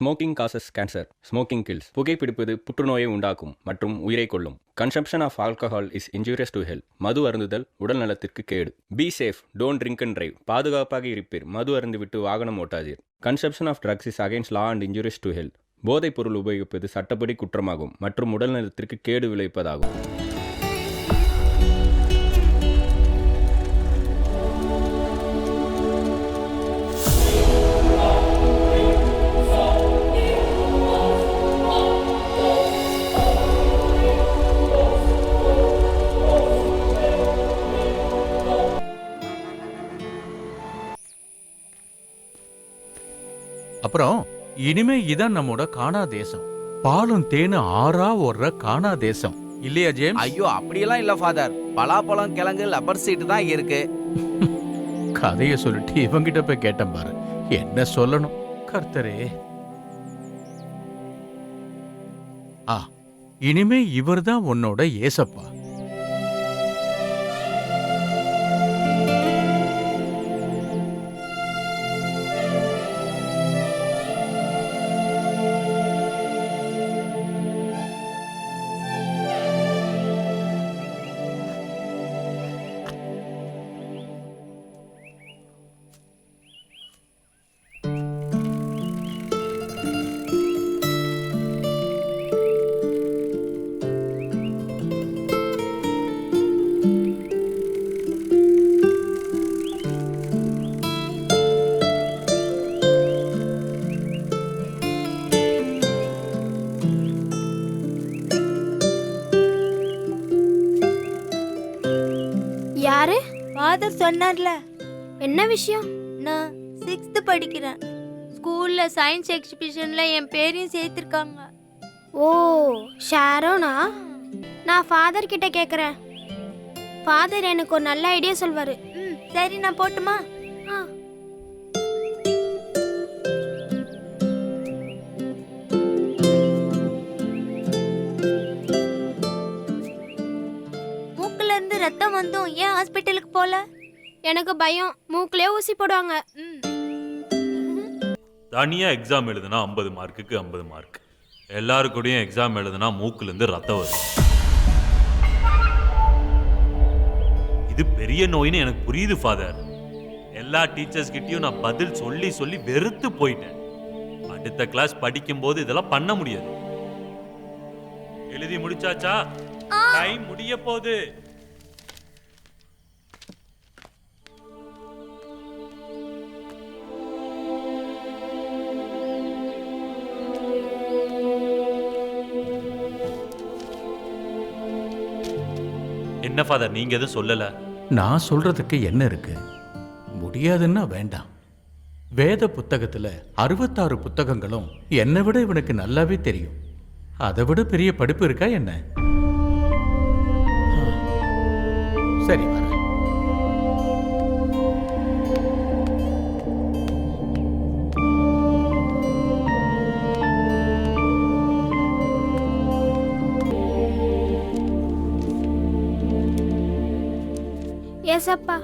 Smoking causes cancer. Smoking kills. புகைப்பிடிப்பது புற்றுநோயை உண்டாக்கும் மற்றும் உயிரை கொல்லும். Consumption of alcohol is injurious to health. மது அருந்துதல் உடல் நலத்திற்கு கேடு. Be safe, don't drink and drive. பாதுகாப்பாக இருப்பீர், மது அருந்துவிட்டு வாகனம் ஓட்டாதீர். Consumption of drugs is against law and injurious to health. போதைப் பொருள் உபயோகிப்பது சட்டப்படி குற்றமாகும் மற்றும் உடல் நலத்திற்கு கேடு விளைவிப்பதாகும். அப்புறம் இனிமே இதான் நம்மோட கானா தேசம். பாலும் தேனு ஆறா ஓடுற கானா தேசம் இல்லையா ஜேம்ஸ்? ஐயோ அப்படியெல்லாம் இல்ல ஃபாதர். பலாப்பழம், கிழங்கு, லப்பர் சீட்டு தான் இருக்கு. கதைய சொல்லிட்டு இவங்கிட்ட போய் கேட்டேன் பாரு, என்ன சொல்லணும். கர்த்தரே, இனிமே இவர்தான் உன்னோட ஏசப்பா. யாரு? ஃபாதர் சொன்னார்ல. என்ன விஷயம்? நான் 6th படிக்கிறேன். ஸ்கூல்ல சயின்ஸ் எக்ஸிபிஷன்ல என் பேரையும் சேர்த்திருக்காங்க. ஓ, ஷாரோனா? நான் ஃபாதர் கிட்ட கேக்குறேன். ஃபாதர் எனக்கு ஒரு நல்ல ஐடியா சொல்வாரு. சரி, நான் போட்டுமா? ரத்தம் வந்தும் ஏன் ஹாஸ்பிட்டலுக்கு போல? எனக்கு பயம், மூக்குலயே ஊசி போடுவாங்க. தனியா எக்ஸாம் எழுதுனா 50 மார்க்குக்கு 50 மார்க். எல்லாருக்கூடயும் எக்ஸாம் எழுதுனா மூக்குல இருந்து ரத்தம் வரும். இது பெரிய நோயின்னு எனக்கு புரியுது ஃபாதர். எல்லா டீச்சர்ஸ் கிட்டயும் நான் பதில் சொல்லி சொல்லி வெறுத்து போயிட்டேன். அடுத்த கிளாஸ் படிக்கும் போது இதெல்லாம் பண்ண முடியாது. எழுதி முடிச்சாச்சா? டைம் முடிய போகுது. என்ன ஃபாதர், நீங்க எதுவும் சொல்லல? நான் சொல்றதுக்கு என்ன இருக்கு? முடியாதுன்னா வேண்டாம். வேத புத்தகத்துல 66 புத்தகங்களும் என்னை விட இவனுக்கு நல்லாவே தெரியும். அதை விட பெரிய படிப்பு இருக்கா என்ன? சரி, வர. ஏசப்பா,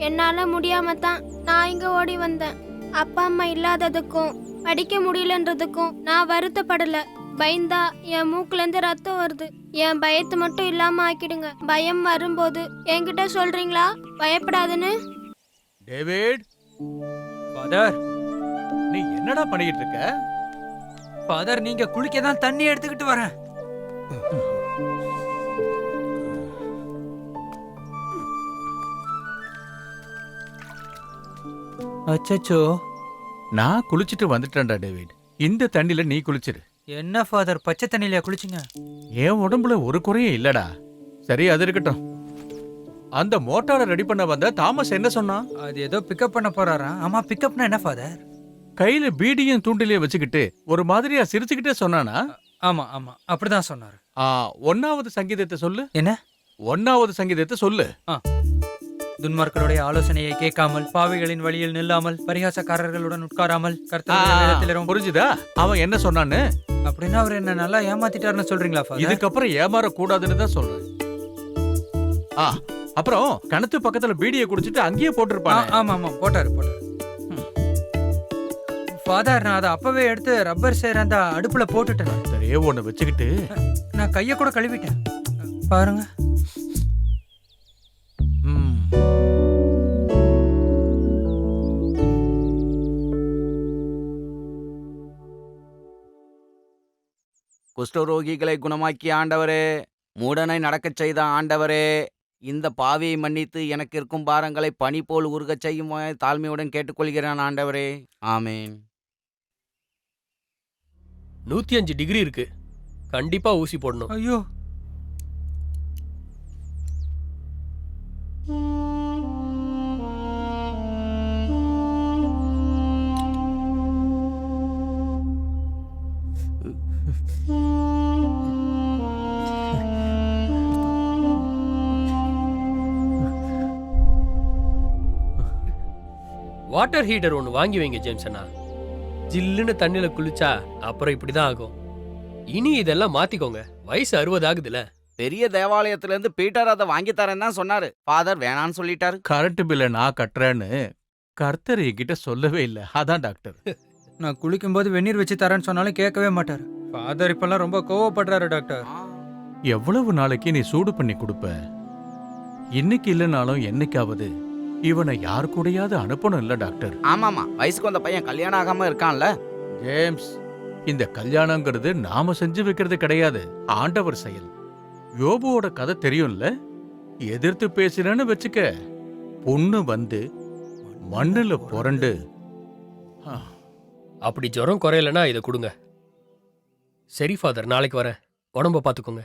என்னால முடியாம தான் நான் இங்க ஓடி வந்தேன். அப்பா அம்மா இல்லாததுக்கும் படிக்க முடியலன்றதுக்கும் நான் வருத்தப்படல. பயந்தா என் மூக்குல இருந்து ரத்தம் வருது. என் பயத்தை மட்டும் இல்லாம ஆக்கிடுங்க. பயம் வரும்போது என்கிட்ட சொல்றீங்களா பயப்படாதுன்னு? டேவிட், ஃபாதர், நீ என்னடா பண்ணிட்டு இருக்க? ஃபாதர், நீங்க குளிக்க தான் தண்ணி எடுத்துக்கிட்டு வரேன். அச்சச்சோ, நான் குளிச்சுட்டு வந்துட்டேன்டா டேவிட். இந்த தண்ணில நீ குளிச்சிரு. என்ன ஃபாதர், பச்சை தண்ணியில குளிச்சிங்க? என் உடம்புல ஒரு குறையும் இல்லடா. சரி, அது இருக்கட்டும். அந்த மோட்டாரை ரெடி பண்ண வந்த தாமஸ் என்ன சொன்னான்? அது ஏதோ பிக்கப் பண்ண போறாரா? ஆமா, பிக்கப்னா என்ன ஃபாதர்? கையில பீடியும் தூண்டிலையும் வச்சுக்கிட்டு ஒரு மாதிரியா சிரிச்சுக்கிட்டே சொன்னானா? ஆமா ஆமா, அப்படிதான் சொன்னாரு. 1வது சங்கீதத்தை சொல்லு. என்ன? 1வது சங்கீதத்தை சொல்லு. துன்மார்களுடைய ஆலோசனையை கேட்காமல், பாவிகளின் வழியில் நில்லாமல், பரிகாசக்காரர்களுடன் உட்காராமல், கர்த்தருடைய புரிஞ்சுதா அவன் என்ன சொன்னான்னு? அப்படின்னா அவர் என்ன நல்லா ஏமாத்திட்டாருன்னு சொல்றீங்களா ஃபாதர்? இதுக்கப்புறம் ஏமாற கூடாதுன்னு தான் சொல்றேன். அப்புறம் கணத்து பக்கத்துல பீடியை குடிச்சிட்டு அங்கேயே போட்டிருப்பான். ஆமா ஆமா, போட்டாரு. ஃபாதர் நான் அதை அப்பவே எடுத்து ரப்பர் சேர் அந்த அடுப்புல போட்டுட்டேன். சரியே ஒன்று வச்சுக்கிட்டு நான் கையை கூட கழுவிட்டேன். பாருங்க. ம், குஷ்டரோகிகளை குணமாக்கிய ஆண்டவரே, மூடனை நடக்கச் செய்த ஆண்டவரே, இந்த பாவியை மன்னித்து எனக்கு இருக்கும் பாரங்களை பனி போல் உருகச் செய்யும் தாழ்மையுடன் கேட்டுக்கொள்கிறேன் ஆண்டவரே. ஆமென். 105 டிகிரி இருக்கு. கண்டிப்பா ஊசி போடணும். ஐயோ, வாட்டர் ஹீட்டர் ஒன்று வாங்கி வைங்க ஜேம்ஸ் அண்ணா. ஜில்லுன்னு தண்ணியில குளிச்சா அப்புறம் இப்படிதான் ஆகும். இனி இதெல்லாம் மாத்திக்கோங்க. வயசு 60 ஆகுதுல. பெரிய தேவாலயத்திலிருந்து பீட்டர் அதை வாங்கி தரேன்னு தான் சொன்னாரு. ஃபாதர் வேணான்னு சொல்லிட்டாரு. கரண்ட் பில்லை நான் கட்டுறேன்னு கர்த்தர் என்கிட்ட சொல்லவே இல்லை. அதான் டாக்டர். நான் குளிக்கும்போது வெந்நீர் வச்சு தரேன்னு சொன்னாலும் கேட்கவே மாட்டாரு. ஃபாதர் இப்பெல்லாம் ரொம்ப கோவப்படுறாரு டாக்டர். எவ்வளவு நாளைக்கு நீ சூடு பண்ணி கொடுப்ப? இன்னைக்கு இல்லைனாலும் என்னைக்காவது இவனை யார் கூடயாவது அனுப்பணும் இல்ல டாக்டர்? ஆமாமா, வயசுக்கு வந்த பையன் கல்யாணம் ஆகாம இருக்கான்ல. ஜேம்ஸ், இந்த கல்யாணங்கிறது நாம செஞ்சு வைக்கிறது கிடையாது, ஆண்டவர் செயல். யோபுவோட கதை தெரியும்ல? எதிர்த்து பேசுறேன்னு வச்சுக்க, பொண்ணு வந்து மண்ணுல புரண்டு. அப்படி ஜுரம் குறையலன்னா இதை கொடுங்க. சரி ஃபாதர், நாளைக்கு வரேன். உடம்ப பார்த்துக்கோங்க.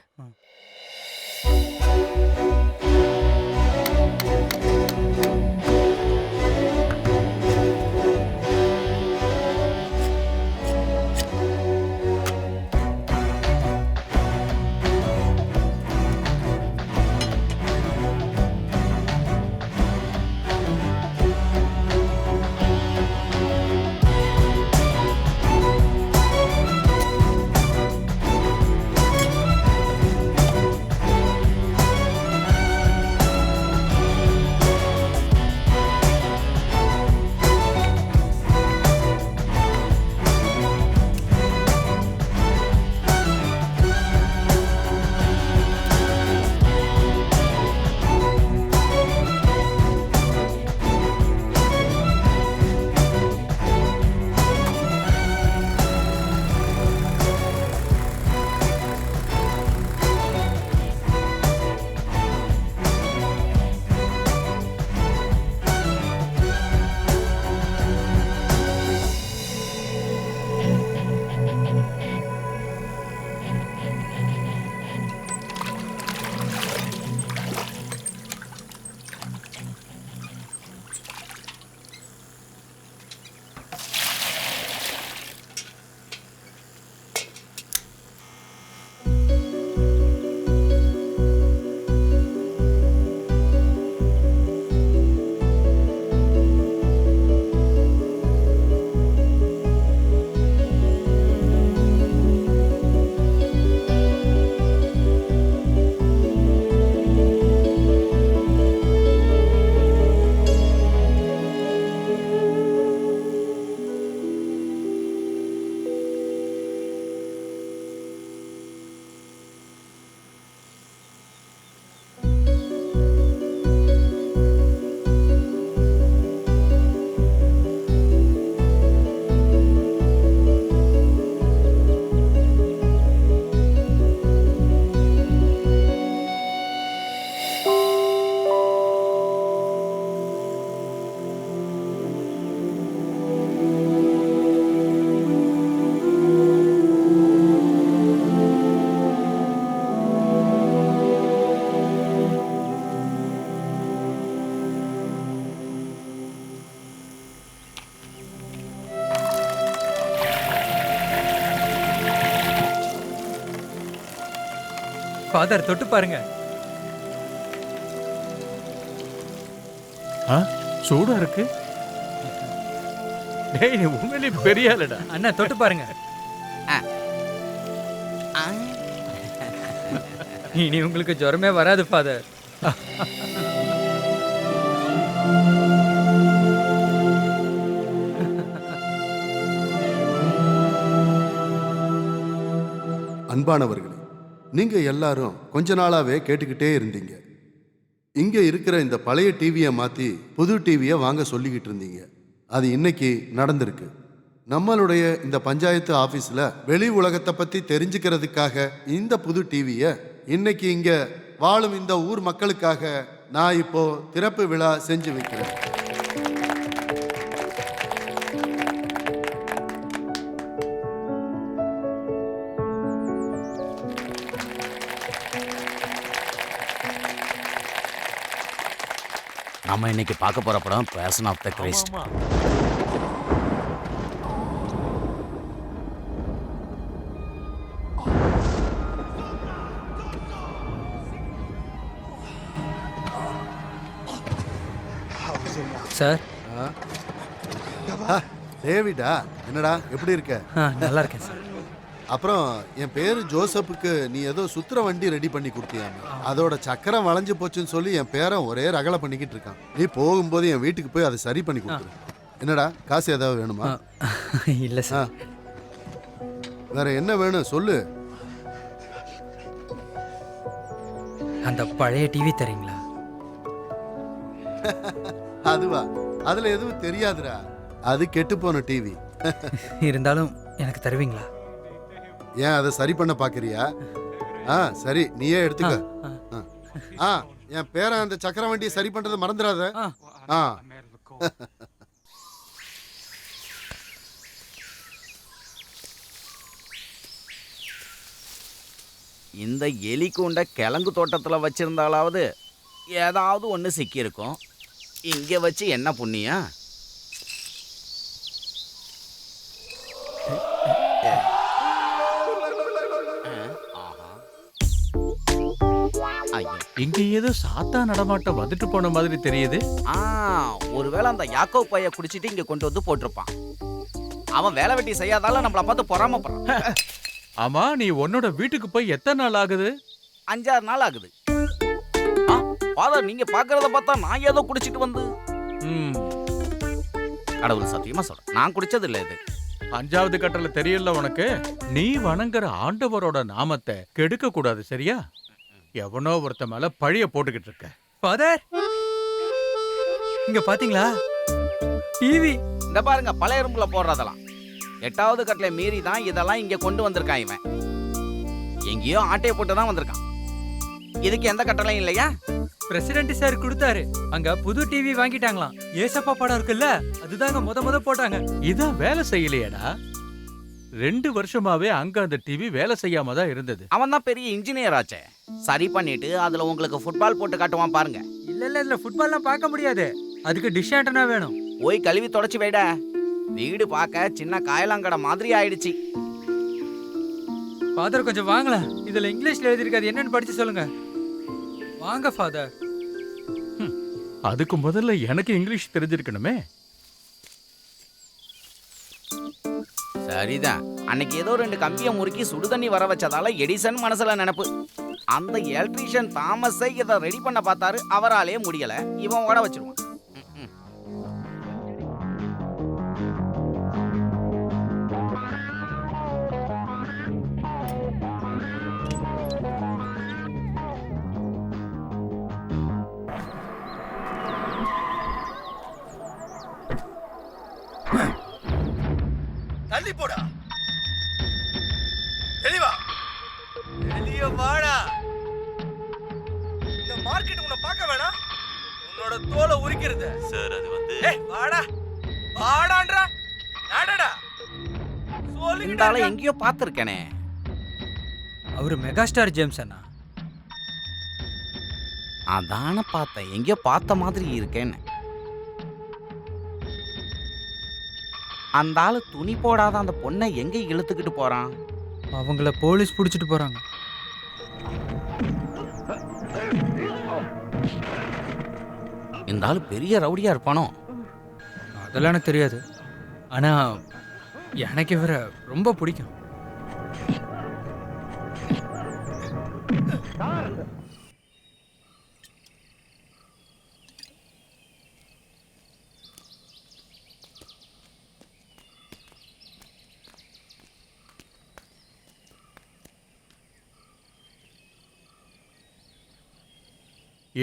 ஃபாதர் தொட்டு பாருங்க. சூடா இருக்கு. டேய், நீ உண்மையிலே பெரிய ஆளுடா. அண்ணா தொட்டு பாருங்க. இனி உங்களுக்கு ஜுரமே வராது ஃபாதர். அன்பானவர்களே, நீங்க எல்லாரும் கொஞ்ச நாளாவே கேட்டுக்கிட்டே இருந்தீங்க. இங்க இருக்கிற இந்த பழைய டிவியை மாத்தி புது டிவியை வாங்க சொல்லிக்கிட்டு இருந்தீங்க. அது இன்னைக்கு நடந்திருக்கு. நம்மளுடைய இந்த பஞ்சாயத்து ஆபீஸ்ல வெளி உலகத்தை பத்தி தெரிஞ்சுக்கிறதுக்காக இந்த புது டிவியை இன்னைக்கு இங்க வாழும் இந்த ஊர் மக்களுக்காக நான் இப்போ திறப்பு விழா செஞ்சு வைக்கிறேன். நம்ம இன்னைக்கு பார்க்க போற படம் passion of the Christ. Sir டேவிடா, என்னடா எப்படி இருக்க? நல்லா இருக்கேன் சார். அப்புறம் என் பேரு ஜோசப்புக்கு நீ ஏதோ சுத்துற வண்டி ரெடி பண்ணி கொடுத்தியாம, அதோட சக்கரம் வளைஞ்சு போச்சுன்னு சொல்லி என் பேரன் ஒரே ரகலை பண்ணிக்கிட்டு இருக்கான். நீ போகும்போது என் வீட்டுக்கு போய் அதை சரி பண்ணி கொடுத்துரு. என்னடா, காசு ஏதாவது வேணுமா? இல்லை சார். வேற என்ன வேணும் சொல்லு. அந்த பழைய டிவி தரீங்களா? அதுவா? அதுல எதுவும் தெரியாதுடா, அது கெட்டு போன டிவி. இருந்தாலும் எனக்கு தருவீங்களா? ஏன் அதை சரி பண்ண பாக்குறியா? சரி, நீயே எடுத்துக்க. என் பேரன் அந்த சக்கர வண்டியை சரி பண்றதை மறந்துடாத. இந்த எலி கூண்ட கிழங்கு தோட்டத்தில் வச்சிருந்தாலாவது ஏதாவது ஒன்று சிக்கியிருக்கும். இங்கே வச்சு என்ன புண்ணியம்? இங்க ஏதோ சாத்தா நடமாட்டம் வந்துட்டு போன மாதிரி தெரியுது. ஒருவேளை அந்த யாக்கோ பைய குடிச்சிட்டு இங்க கொண்டு வந்து போட்டிருப்பான். அவன் வேலை வெட்டி செய்யாதால நம்மள பார்த்து பொறாமப்படுறான். ஆமா, நீ உன்னோட வீட்டுக்கு போய் எத்தனை நாள் ஆகுது? 5-6 நாள் ஆகுது. ஃபாதர், நீங்க பாக்குறத பார்த்தா நான் ஏதோ குடிச்சிட்டு வந்து. கடவுள் சத்தியமா சொல்றேன், நான் குடிச்சது இல்ல. இது 5வது கட்டளை தெரியல உனக்கு? நீ வணங்குற ஆண்டவரோட நாமத்தை கெடுக்க கூடாது, சரியா? எவனோ ஒருத்த மேல பழிய போட்டுக்கிட்டு இருக்க. ஃபாதர், இங்க பாத்தீங்களா டிவி? இந்த பாருங்க, பழைய ரூம்ல போடுறதெல்லாம் 8வது கட்டளை மீறி தான் இதெல்லாம் இங்க கொண்டு வந்திருக்கான். இவன் எங்கேயோ ஆட்டையை போட்டு தான் வந்திருக்கான். இதுக்கு எந்த கட்டளையும் இல்லையா? பிரசிடென்ட் சார் கொடுத்தாரு. அங்க புது டிவி வாங்கிட்டாங்களாம். ஏசப்பா படம் இருக்குல்ல, அதுதாங்க முத போட்டாங்க. இதான் வேலை செய்யலையேடா. 2 வருஷமாவே அங்க அந்த டிவி வேலை செய்யாம தான் இருந்தது. அவன் தான் பெரிய இன்ஜினியர் ஆச்சே. சரி பண்ணிட்டு அதுல உங்களுக்கு ஃபுட்பால் போட்டு காட்டுவான் பாருங்க. இல்ல இதுல ஃபுட்பால்லாம் பார்க்க முடியாது. அதுக்கு டிஷ் ஆண்டனா வேணும். போய் கழுவி தொடச்சு வைடா. வீடு பார்க்க சின்ன காயலாங்கடை மாதிரி ஆயிடுச்சு. ஃபாதர், கொஞ்சம் வாங்கலாம். இதுல இங்கிலீஷ்ல எழுதிருக்காது, என்னன்னு படிச்சு சொல்லுங்க. வாங்க ஃபாதர். அதுக்கு முதல்ல எனக்கு இங்கிலீஷ் தெரிஞ்சிருக்கணுமே. சரிதான், அன்னைக்கு ஏதோ 2 கம்பியை முறுக்கி சுடுதண்ணி வர வச்சதால எடிசன் மனசுல நினைப்பு. அந்த எலக்ட்ரீஷியன் தாமஸை இதை ரெடி பண்ண பார்த்தாரு, அவராலே முடியல. இவன் ஓட வச்சிருவான். தள்ளி போடா, தெளிவா வெளிய வாடா. இந்த மார்க்கெட் உன்னை பார்க்க வேணாம், உன்னோட தோலை உரிக்கிறது. சார், அது வந்து வாடா வாடான்றா. நாடடா சொல்லிட்டால எங்கேயோ பார்த்திருக்கேனே. அவரு மெகாஸ்டார் ஜேம்ஸ் அண்ணா. அதான பார்த்தேன், எங்கேயோ பார்த்த மாதிரி இருக்கேன்னு. அந்த ஆளு துணி போடாத அந்த பொண்ணை எங்க இழுத்துக்கிட்டு போறான்? அவங்கள போலீஸ் பிடிச்சிட்டு போறாங்க. இந்த ஆளு பெரிய ரவுடியா இருப்பானோ? அதெல்லாம் எனக்கு தெரியாது. ஆனா எனக்கு இவரை ரொம்ப பிடிக்கும்.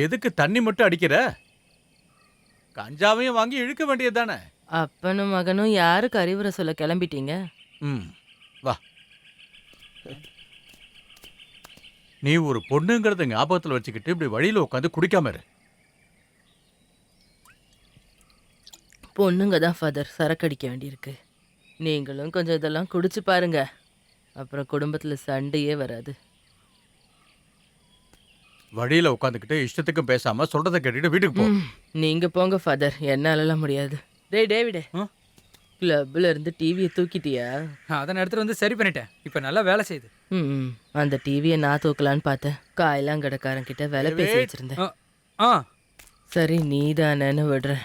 எதுக்கு தண்ணி மட்டும் அடிக்கிற? கஞ்சாவையும் வாங்கி இழுக்க வேண்டியது தானே? அப்பனும் மகனும் யாருக்கு அறிவுரை சொல்ல கிளம்பிட்டீங்க? ம், வா. நீ ஒரு பொண்ணுங்கிறத ஞாபகத்தில் வச்சுக்கிட்டு இப்படி வழியில உட்காந்து குடிக்காம இரு. பொண்ணுங்க தான் ஃபாதர் சரக்கு அடிக்க வேண்டியிருக்கு. நீங்களும் கொஞ்சம் இதெல்லாம் குடிச்சு பாருங்க, அப்புறம் குடும்பத்தில் சண்டையே வராது. வழியில உட்காந்துக்கிட்டு இஷ்டத்துக்கும் பேசாம சொல்றதை கேட்டுட்டு வீட்டுக்கு போ. நீங்க போங்க ஃபாதர், என்னாலலாம் முடியாது. டேய் டேவிடே, கிளப்ல இருந்து டிவியை தூக்கிட்டியா? அதை எடுத்துட்டு வந்து சரி பண்ணிட்டேன். இப்ப நல்லா வேலை செய்யுது. ம், அந்த டிவியை நான் தூக்கலான்னு பார்த்தேன். காயலாங்கடைக்காரன் கிட்ட வேலை பேசி வச்சிருந்தேன். ஆ சரி நீதானேன்னு விடுறேன்.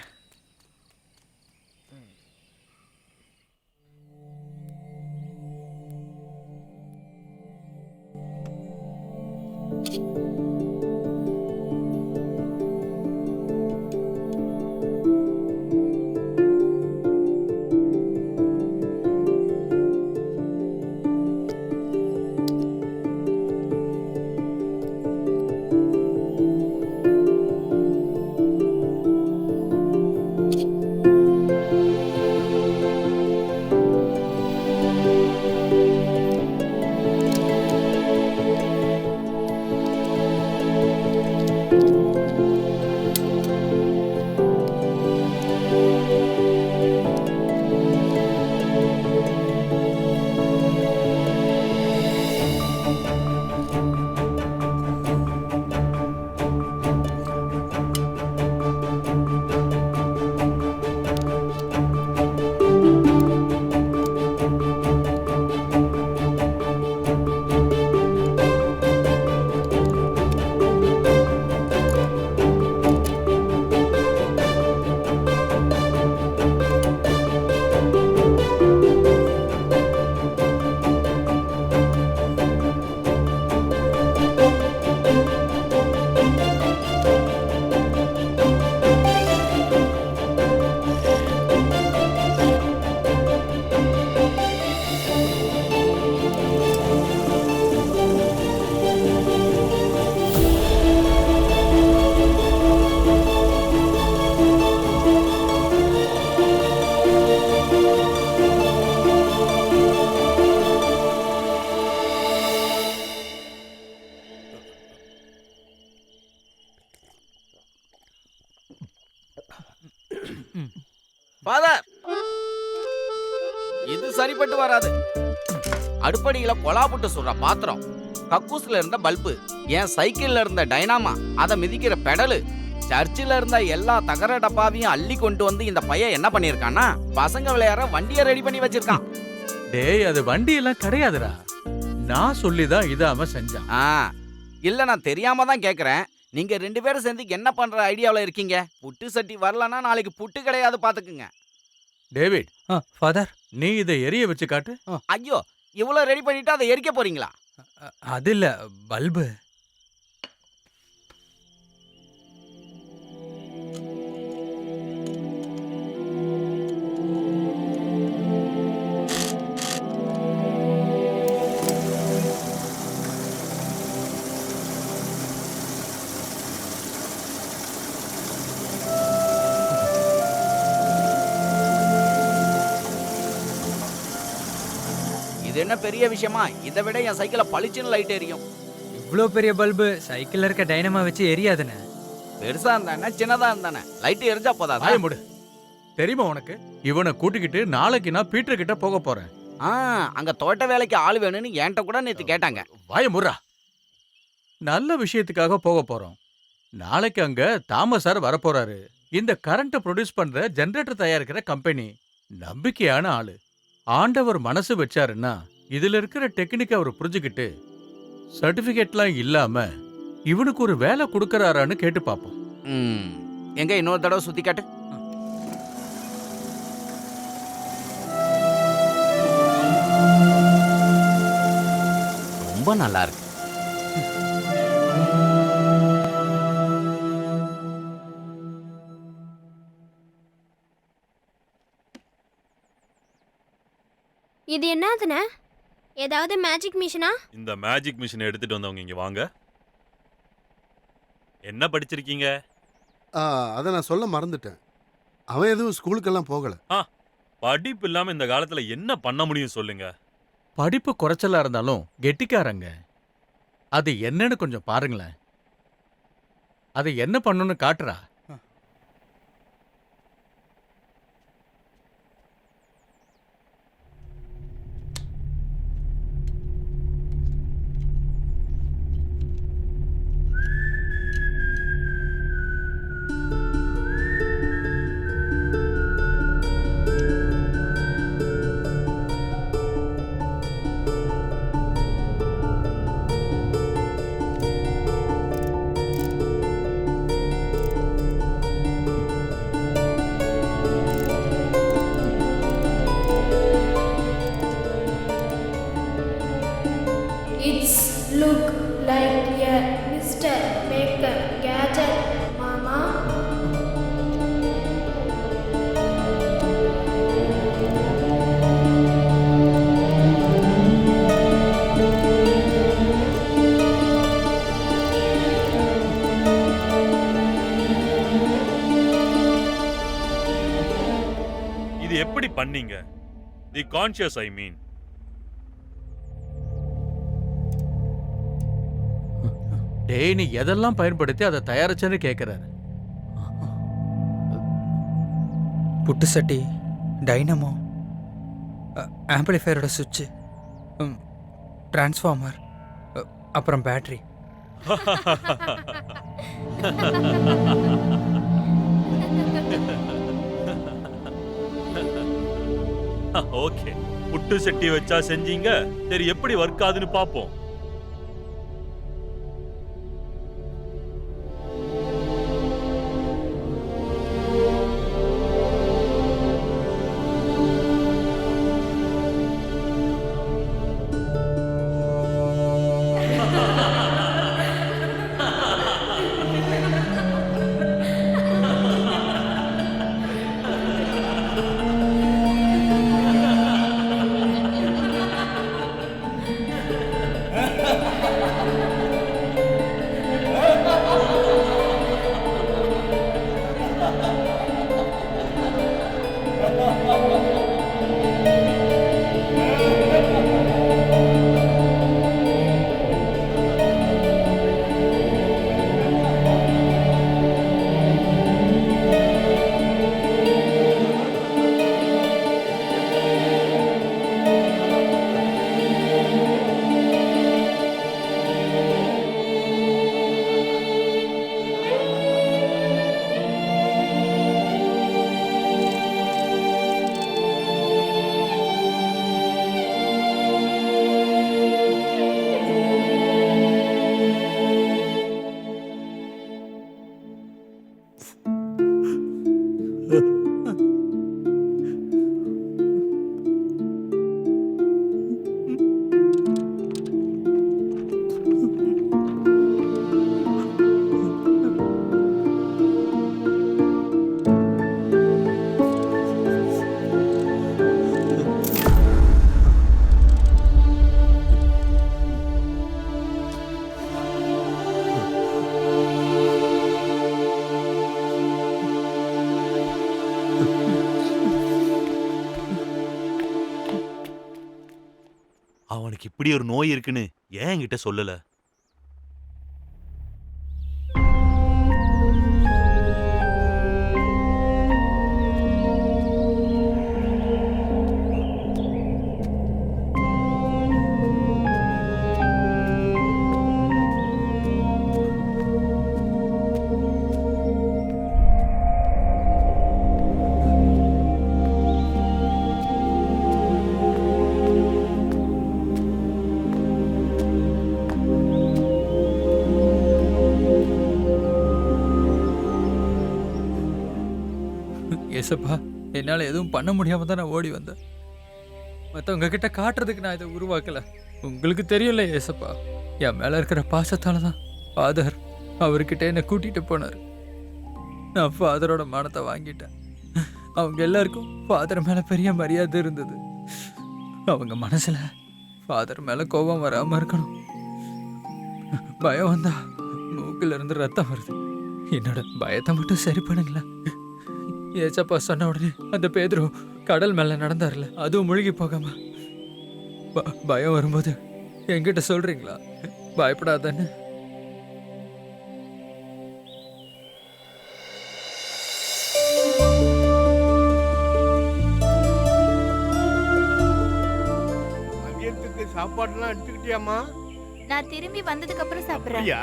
ஃபாதர், இது சரிப்பட்டு வராது. அடுப்படியில கொலா புட்டு சுடுற பாத்திரம், கக்கூஸ்ல இருந்த பல்பு, என் சைக்கிள்ல இருந்த டைனாமா, அதை மிதிக்கிற பெடலு, சர்ச்சில் இருந்த எல்லா தகர டப்பாவையும் அள்ளி கொண்டு வந்து இந்த பையன் என்ன பண்ணிருக்கான்னா பசங்க விளையாட வண்டியை ரெடி பண்ணி வச்சிருக்கான். டேய், அது வண்டி எல்லாம் கிடையாதுடா. நான் சொல்லிதான் இதை அவன் செஞ்சான். இல்ல, நான் தெரியாம தான் கேக்குறேன். நீங்க 2 பேரும் சேர்ந்து என்ன பண்ற ஐடியாவில் இருக்கீங்க? புட்டு சட்டி வரலன்னா நாளைக்கு புட்டு கிடையாது, பாத்துக்குங்க. டேவிட், ஃபாதர், நீ இதை எரிய வச்சு காட்டு. ஐயோ, இவ்வளவு ரெடி பண்ணிட்டு அதை எரிக்க போறீங்களா? அது இல்ல, பல்பு. இது என்ன பெரிய விஷயமா? இதை விட என் சைக்கிள பளிச்சுன்னு லைட் எரியும். இவ்வளோ பெரிய பல்பு சைக்கிள்ல இருக்க டைனமா வச்சு எரியாதுன்னு. பெருசா இருந்தானே சின்னதா இருந்தானே, லைட் எரிஞ்சா போதாதா? வாய மூடு. தெரியுமா உனக்கு, இவனை கூட்டிக்கிட்டு நாளைக்கு நான் பீட்டர் கிட்ட போக போறேன். அங்க தோட்ட வேலைக்கு ஆள் வேணும்னு என்கிட்ட கூட நேத்து கேட்டாங்க. வாய மூடுறா. நல்ல விஷயத்துக்காக போக போறோம். நாளைக்கு அங்க தாமஸ் சார் வரப்போறாரு. இந்த கரண்ட்டை ப்ரொடியூஸ் பண்ற ஜெனரேட்டர் தயாரிக்கிற கம்பெனி. நம்பிக்கையான ஆளு. ஆண்டவர் மனசு வச்சாருன்னா இதுல இருக்கிற டெக்னிக் அவர் புரிஞ்சுக்கிட்டு சர்டிபிகேட்லாம் இல்லாம இவனுக்கு ஒரு வேலை கொடுக்கறாரான்னு கேட்டு பார்ப்போம். எங்க இன்னொரு தடவை சுத்தி காட்டு. ரொம்ப நல்லா இருக்கு. இது என்னதுண்ணே? ஏதாவது மேஜிக் மிஷினா? இந்த மேஜிக் மிஷினை எடுத்துட்டு வந்தவங்க இங்க வாங்க. என்ன படிச்சிருக்கீங்க? அதை நான் சொல்ல மறந்துட்டேன். அவன் எதுவும் ஸ்கூலுக்கெல்லாம் போகல. படிப்பு இல்லாம இந்த காலத்துல என்ன பண்ண முடியும் சொல்லுங்க? படிப்பு குறைச்சலா இருந்தாலும் கெட்டிக்காரங்க. அது என்னன்னு கொஞ்சம் பாருங்களேன். அது என்ன பண்ணுன்னு காட்டுறா. It's look like a Mr. Maker gadget, Mama. இது எப்படி பண்ணீங்க? தி கான்ஷியஸ் ஐ மீன். டேய், நீ எதெல்லாம் பயன்படுத்தி அதை தயாரிச்சேன்னு கேட்கிறாரு. புட்டு சட்டி, டைனமோ, ஆம்பிளிஃபையரோட சுவிட்சு, டிரான்ஸ்ஃபார்மர், அப்புறம் பேட்டரி. ஓகே, புட்டு சட்டி வச்சா செஞ்சீங்க. சரி, எப்படி ஒர்க் ஆகுதுன்னு பாப்போம். அவனுக்கு இப்படி ஒரு நோய் இருக்குன்னு ஏன் என்கிட்ட சொல்லல? ஏசப்பா, என்னால் எதுவும் பண்ண முடியாம தான் நான் ஓடி வந்தேன். மற்றவங்க கிட்ட காட்டுறதுக்கு நான் இதை உருவாக்கல. உங்களுக்கு தெரியல ஏசப்பா, என் மேல இருக்கிற பாசத்தால தான் ஃபாதர் அவர்கிட்ட என்னை கூட்டிட்டு போனார். நான் ஃபாதரோட மானத்தை வாங்கிட்டேன். அவங்க எல்லாருக்கும் ஃபாதர் மேல பெரிய மரியாதை இருந்தது. அவங்க மனசுல ஃபாதர் மேல கோபம் வராம இருக்கணும். பயம் வந்தா மூக்க மூக்குல இருந்து ரத்தம் வருது. என்னோட பயத்தை மட்டும் சரி பண்ணுங்களா? ஏசப்பா சொன்ன உடனே அந்த பேதுரு கடல் மேல நடந்தார்ல, அதுவும் முழுகி போகாம பயம் வரும்போது என்கிட்ட சொல்றீங்களா பயப்படாதன்னு? மதியத்துக்கு சாப்பாடுலாம் எடுத்துக்கிட்டியாமா? நான் திரும்பி வந்ததுக்கு அப்புறம் சாப்பிடுறேன். அப்படியா?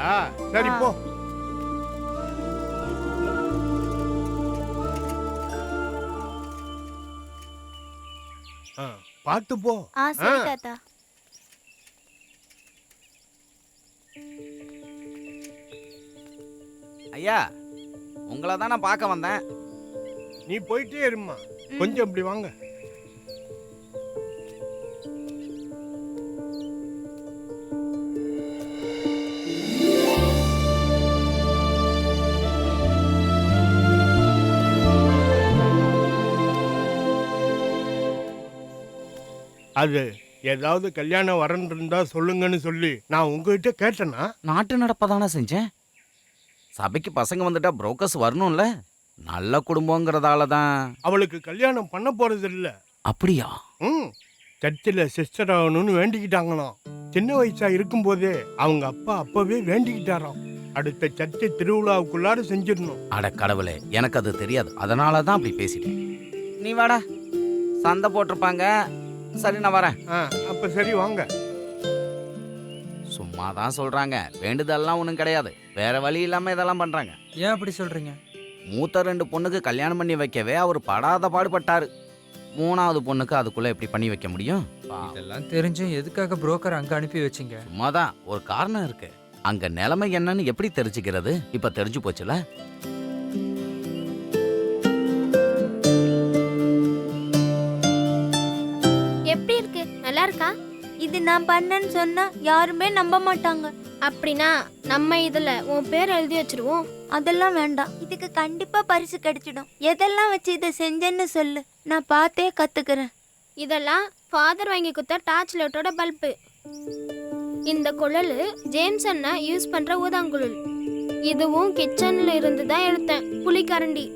சரி போ. பார்த்து போ. சரி தாத்தா. ஐயா, உங்களை தான் நான் பார்க்க வந்தேன். நீ போயிட்டே இருமா. கொஞ்சம் இப்படி வாங்க. அது ஏதாவது கல்யாணம் வரன் இருந்தா சொல்லுங்கன்னு சொல்லி நான் உங்ககிட்ட கேட்டேனா? நாட்டு நடப்பதானே செஞ்சேன். சபைக்கு பசங்க வந்துட்டா புரோக்கர்ஸ் வரணும்ல. நல்ல குடும்பங்கிறதால தான். அவளுக்கு கல்யாணம் பண்ண போறது இல்ல. அப்படியா? சர்ச்சில் சிஸ்டர் ஆகணும்னு வேண்டிக்கிட்டாங்களாம். சின்ன வயசா இருக்கும்போதே அவங்க அப்பா அப்பவே வேண்டிக்கிட்டாராம். அடுத்த சர்ச்சை திருவிழாவுக்குள்ளார செஞ்சிடணும். அட கடவுளே, எனக்கு அது தெரியாது. அதனால தான் அப்படி பேசிட்டேன். நீ வாடா, சண்டை போட்டிருப்பாங்க. சரி, நான் வரேன். அப்ப சரி வாங்க. சும்மா தான் சொல்றாங்க, வேண்டுதல்லாம் ஒன்றும் கிடையாது. வேற வழி இல்லாம இதெல்லாம் பண்றாங்க. ஏன் அப்படி சொல்றீங்க? மூத்த 2 பொண்ணுக்கு கல்யாணம் பண்ணி வைக்கவே அவர் படாத பாடுபட்டாரு. 3வது பொண்ணுக்கு அதுக்குள்ள எப்படி பண்ணி வைக்க முடியும்? இதெல்லாம் தெரிஞ்சும் எதுக்காக புரோக்கர் அங்க அனுப்பி வச்சீங்க? சும்மாதான், ஒரு காரணம் இருக்கு. அங்க நிலைமை என்னன்னு எப்படி தெரிஞ்சுக்கிறது? இப்ப தெரிஞ்சு போச்சுல. எப்படி இருக்கு? நல்லா இருக்கா? இது நான் பண்ணேன்னு சொன்னா யாருமே நம்ப மாட்டாங்க. அப்படின்னா நம்ம இதுல உன் பேர் எழுதி வச்சிருவோம். அதெல்லாம் வேண்டாம். இதுக்கு கண்டிப்பா பரிசு கிடைச்சிடும். எதெல்லாம் வச்சு இதை செஞ்சேன்னு சொல்லு, நான் பார்த்தே கத்துக்கிறேன். இதெல்லாம் ஃபாதர் வாங்கி கொடுத்த டார்ச் லைட்டோட பல்பு. இந்த குழல் ஜேம்ஸ் அண்ணா யூஸ் பண்ற ஊதாங்குழல். இதுவும் கிச்சன்ல இருந்து தான் எடுத்தேன். புளிக்கரண்டி.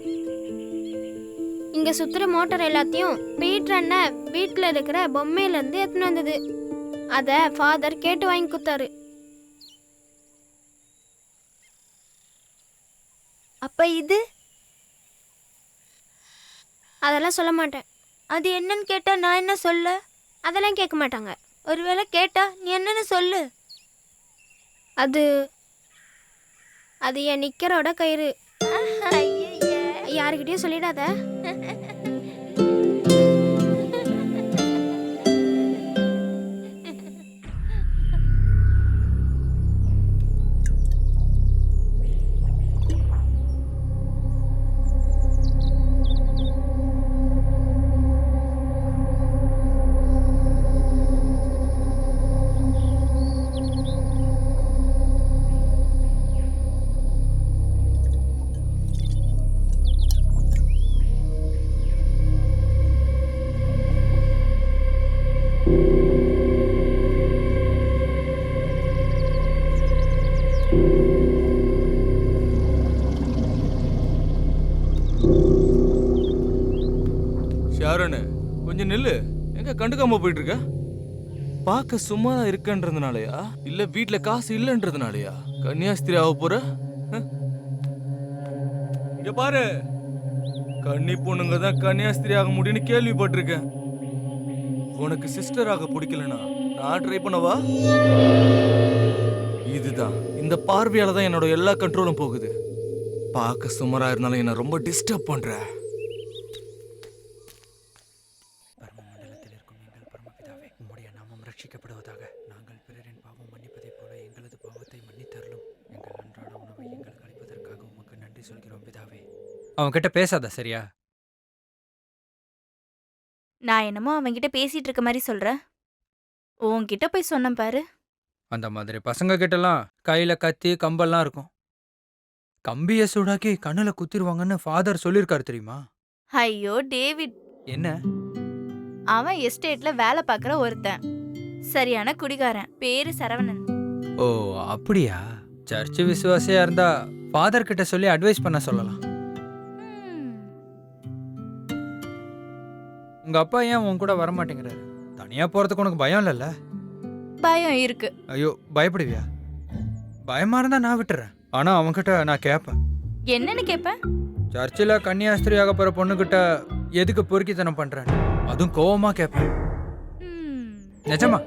இங்க சுத்துற மோட்டார் எல்லாத்தையும் பீட்டர் அண்ணன் வீட்டுல இருக்கிற பொம்மையில இருந்து எடுத்துன்னு வந்தது. அத ஃபாதர் கேட்டு வாங்கி கொடுத்தாரு. அப்ப இது அதெல்லாம் சொல்ல மாட்டேன். அது என்னன்னு கேட்டா நான் என்ன சொல்ல? அதெல்லாம் கேட்க மாட்டாங்க. ஒருவேளை கேட்டா நீ என்னன்னு சொல்லு. அது அது என் நிக்கரோட கயிறு. யாருக்கிட்டையும் சொல்லிடாத. ஷாரணு, கொஞ்சம் நில்லு. எங்க கண்டுக்காம போயிட்டு இருக்க? பார்க்க சும்மா இருக்கன்றதுனாலயா இல்ல வீட்ல காசு இல்லன்றதுனாலயா கன்னியாஸ்திரி ஆக போற? இங்க பாரு, கன்னி பொண்ணுங்க தான் கன்னியாஸ்திரி ஆக முடியும்னு கேள்விப்பட்டிருக்கேன். உனக்கு சிஸ்டர் ஆக பிடிக்கலனா நான் ட்ரை பண்ணவா? இதுதான், இந்த பார்வையால தான் என்னோட எல்லா கண்ட்ரோலும் போகுது. பார்க்க சுமாரா இருந்தாலும் என்ன ரொம்ப டிஸ்டர்ப் பண்ற. பரமமண்டலத்தில் இருக்கும் எங்கள் பரமபிதாவே, உம்முடைய நாமம் ரட்சிக்கப்படுவதாக. நாங்கள் பிறரின் பாவம் மன்னிப்பதைப் போல எங்களது பாவத்தை மன்னித்தருளும். எங்கள் அன்றாட உணவை எங்களுக்கு அளிப்பதற்காக உமக்கு நன்றி சொல்கிறோம் பிதாவே. அவன் கிட்ட பேசாத, சரியா? நான் என்னமோ அவன்கிட்ட பேசிட்டு இருக்க மாதிரி சொல்றேன். உன்கிட்ட போய் சொன்னேன் பாரு. அந்த மாதிரி பசங்க கிட்டலாம் கையில கத்தி கம்பெல்லாம் இருக்கும். கம்பியை சூடாக்கி கண்ணுல குத்திருவாங்கன்னு ஃபாதர் சொல்லியிருக்காரு தெரியுமா? ஐயோ டேவிட், என்ன? அவன் எஸ்டேட்ல வேலை பார்க்குற ஒருத்தன். சரியான குடிகாரன். பேரு சரவணன். ஓ அப்படியா? சர்ச்சு விசுவாசியா இருந்தா ஃபாதர் கிட்ட சொல்லி அட்வைஸ் பண்ண சொல்லலாம். உங்க அப்பா ஏன் உன் கூட வர மாட்டேங்கிறாரு? தனியா போறதுக்கு உனக்கு பயம் இல்லைல்ல? பயம் இருக்கு. ஐயோ, பயப்படுவியா? பயமா இருந்தா நான் விட்டுறேன். ஆனா அவன்கிட்ட நான் கேட்பேன். என்னன்னு கேப்ப? சர்ச்சில் கன்னியாஸ்திரி ஆக போற பொண்ணுகிட்ட எதுக்கு பொறுக்கித்தனம் பண்றேன், அதுவும் கோவமா கேட்பேன். நிஜமா?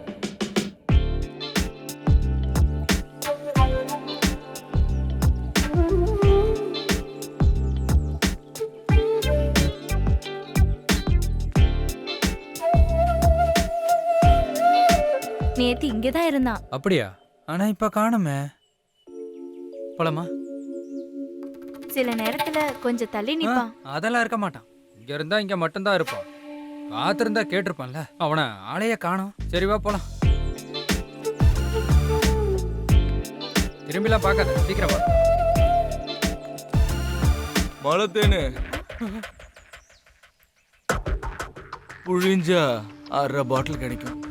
நேத்து இங்கதான் இருந்தான். அப்படியா? ஆனா இப்ப காணுமே. போலாமா? சில நேரத்துல கொஞ்சம் தள்ளி நிப்பான். அதெல்லாம் இருக்க மாட்டான். இங்க இருந்தா இங்க மட்டும்தான் இருப்பான். காத்திருந்தா கேட்டிருப்பான்ல. அவனை ஆளைய காணோம். சரி வா போலாம். திரும்பிலாம் பார்க்காத, சீக்கிரம் வா. மழை தேனு புழிஞ்சா 6 பாட்டில் கிடைக்கும்.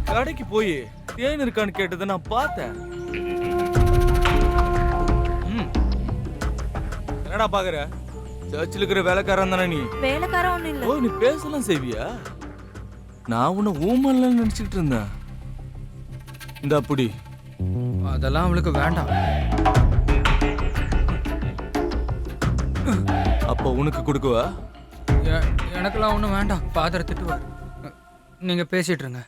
கடைக்கு போய் தேன் இருக்கான்னு கேட்டதை நான் பார்த்தேன். என்னடா பாக்குற? சர்ச்சில் இருக்கிற வேலைக்காரன் தானே நீ? வேலைக்காரன் ஒண்ணு இல்ல. ஓ, நீ பேசலாம் செய்வியா? நான் உன்னை ஊமல்ல நினைச்சிட்டு இருந்தேன். இந்த அப்படி அதெல்லாம் அவளுக்கு வேண்டாம். அப்ப உனக்கு கொடுக்கவா? எனக்கெல்லாம் ஒன்றும் வேண்டாம். ஃபாதர் திட்டுவார். நீங்க பேசிட்டு இருங்க.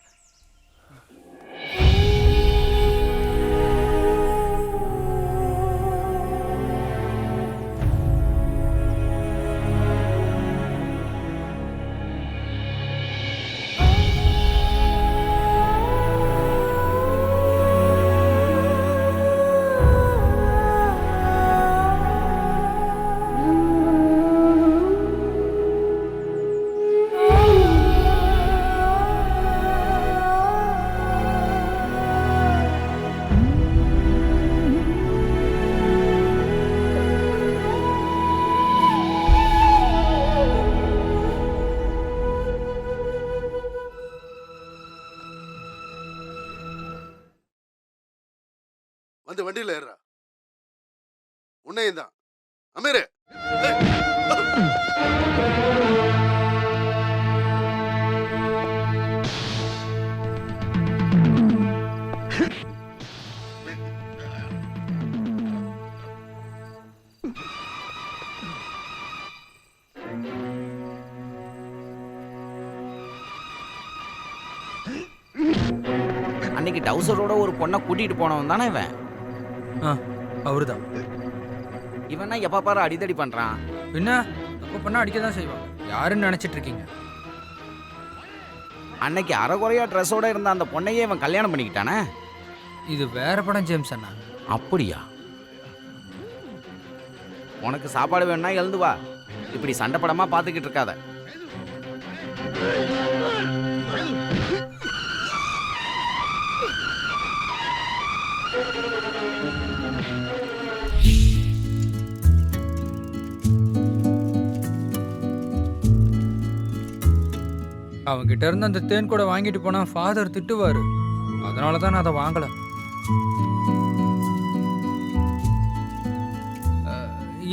வந்து வண்டியில ஏறா. உன்னையும் தான் அமீரே. அன்னைக்கு டவுசரோட ஒரு பொண்ணை கூட்டிட்டு போனவன் தானே இவன்? அவருதான். இவன் எப்ப பாரு அடிதடி பண்றான். என்ன தப்பு பண்ணா அடிக்க தான் செய்வாங்க. யாருன்னு நினைச்சிட்டு இருக்கீங்க? அன்னைக்கு அரைகுறையா ட்ரெஸ்ஸோட இருந்த அந்த பொண்ணையே இவன் கல்யாணம் பண்ணிக்கிட்டானே. இது வேற படம் ஜேம்ஸ் அண்ணா. அப்படியா? உனக்கு சாப்பாடு வேணும்னா எழுந்து வா. இப்படி சண்டை படமா பார்த்துக்கிட்டு இருக்காத. அவன்கிட்ட இருந்து அந்த தேன் கூட வாங்கிட்டு போனா ஃபாதர் திட்டுவாரு. அதனால தான் நான் அதை வாங்கல.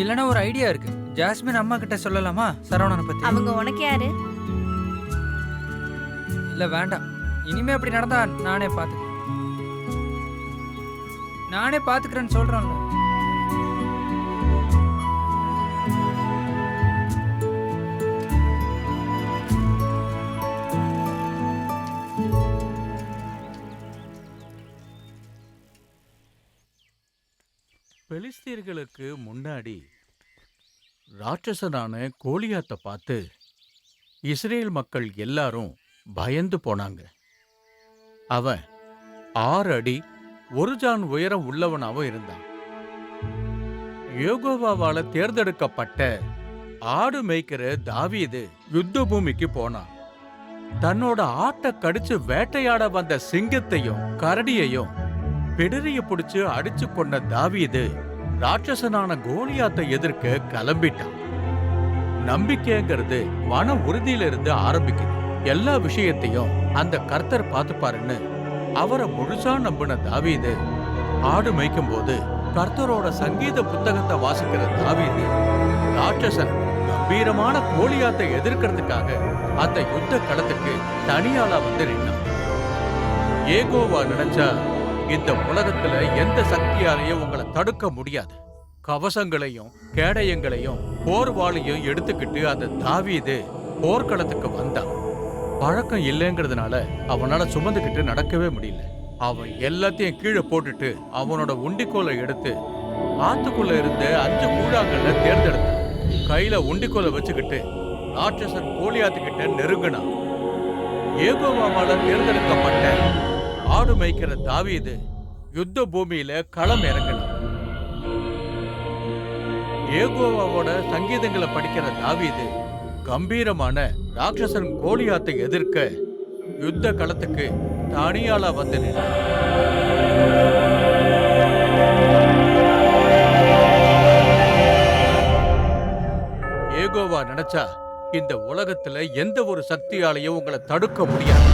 இல்லைன்னா ஒரு ஐடியா இருக்கு. ஜாஸ்மின் அம்மா கிட்ட சொல்லலாமா சரவணனை பத்தி? அவங்க உனக்கு யாரு? இல்ல வேண்டாம். இனிமே அப்படி நடந்தா நானே பாத்துக்கிறேன்னு சொல்றேன்ல. பெலிஸ்தீர்களுக்கு முன்னாடி ராட்சசனான கோலியாத்தை பார்த்து இஸ்ரேல் மக்கள் எல்லாரும் பயந்து போனாங்க. அவன் 6 அடி 1 ஜான் உயரம் உள்ளவனாவும் இருந்தான். யோகோவாவால தேர்ந்தெடுக்கப்பட்ட ஆடு மேய்க்கிற தாவீது யுத்த பூமிக்கு போனான். தன்னோட ஆட்டை கடிச்சு வேட்டையாட வந்த சிங்கத்தையும் கரடியையும் பிடரிய பிடிச்சு அடிச்சு கொண்ட தாவீது ராட்சசனான கோலியாத்தை எதிர்க்க கிளம்பிட்டான். நம்பிக்கைங்கிறது மன உறுதியிலிருந்து ஆரம்பிக்குது. எல்லா விஷயத்தையும் அந்த கர்த்தர் பார்த்துப்பாருன்னு அவரை முழுசா நம்பின தாவீது ஆடு மேய்க்கும் போது கர்த்தரோட சங்கீத புத்தகத்தை வாசிக்கிற தாவீது ராட்சசன் கம்பீரமான கோலியாத்தை எதிர்க்கிறதுக்காக அந்த யுத்த களத்துக்கு தனியாளா வந்து நின்னான். ஏகோவா நினைச்சா இந்த உலகத்துல எந்த சக்தியாலையும் உங்களை தடுக்க முடியாது. கவசங்களையும் கேடயங்களையும் போர்வாளையும் எடுத்துக்கிட்டு அந்த தாவீது போர்க்களத்துக்கு வந்தான். பழக்கம் இல்லைங்கிறதுனால அவனால சுமந்துக்கிட்டு நடக்கவே முடியல. அவன் எல்லாத்தையும் கீழே போட்டுட்டு அவனோட உண்டிக்கோலை எடுத்து ஆத்துக்குள்ள இருந்த 5 கூழாங்கல்ல தேர்ந்தெடுத்தான். கையில உண்டிக்கோலை வச்சுக்கிட்டு ராட்சசன் கோலியாத்துக்கிட்ட நெருங்கினான். ஏகோவாவால தேர்ந்தெடுக்கப்பட்ட ஆடு மேய்க்கிற தாவீது யுத்த பூமியில களம் இறங்கினான். ஏகோவாவோட சங்கீதங்களை படிக்கிற தாவீது கம்பீரமான ராட்சசன் கோலியாத்தை எதிர்க்க யுத்த களத்துக்கு தனியாளா வந்து நின்றான். ஏகோவா நினைச்சா இந்த உலகத்துல எந்த ஒரு சக்தியாலையும் உங்களை தடுக்க முடியாது.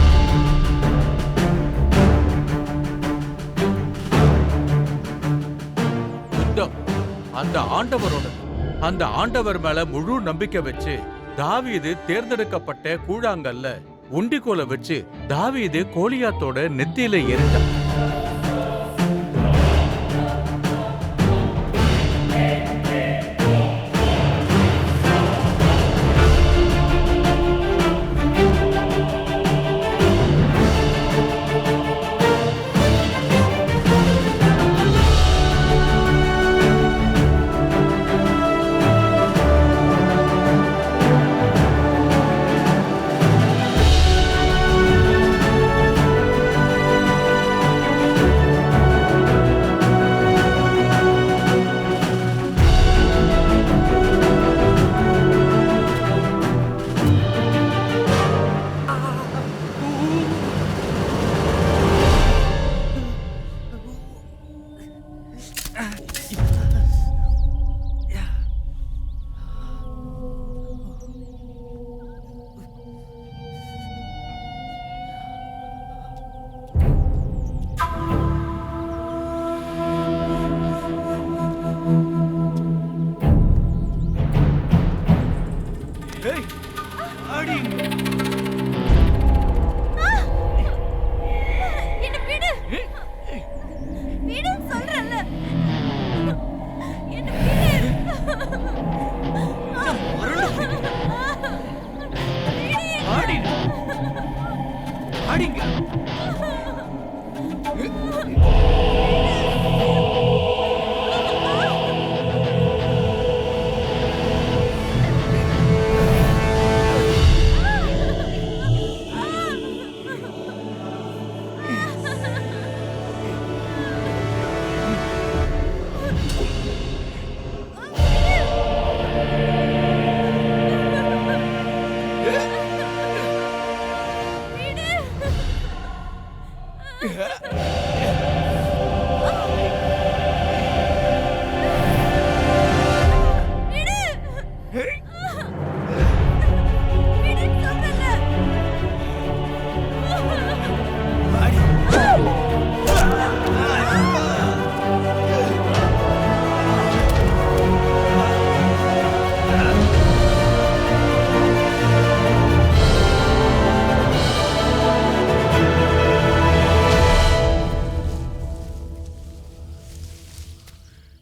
யுத்தம் அந்த ஆண்டவரோட. அந்த ஆண்டவர் மேல முழு நம்பிக்கை வச்சு தாவீது தேர்ந்தெடுக்கப்பட்ட கூழாங்கல்ல உண்டிக்கோலை வச்சு தாவீது கோலியாத்தோட நெத்தியில ஏறிட்டான்.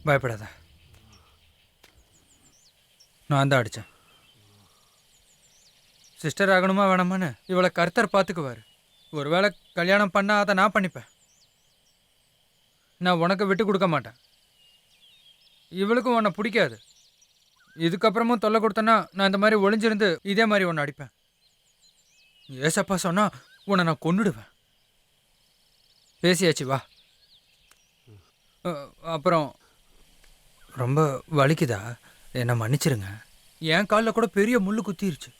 பயப்படாத, நான் தான் அடித்தேன். சிஸ்டர் ஆகணுமா வேணாமான்னு இவளை கர்த்தர் பார்த்துக்குவார். ஒருவேளை கல்யாணம் பண்ணால் அதை நான் பண்ணிப்பேன். நான் உனக்கு விட்டு கொடுக்க மாட்டேன். இவளுக்கும் உன்னை பிடிக்காது. இதுக்கப்புறமும் தொல்லை கொடுத்தேன்னா நான் இந்த மாதிரி ஒளிஞ்சிருந்து இதே மாதிரி உன்னை அடிப்பேன். ஏசப்பா சொன்னால் உன்னை நான் கொன்னுடுவேன். பேசியாச்சு, வா. அப்புறம் ரொம்ப வலிக்குதா? என்னை மன்னிச்சிருங்க. என் காலில் கூட பெரிய முள்ளு குத்திருச்சு.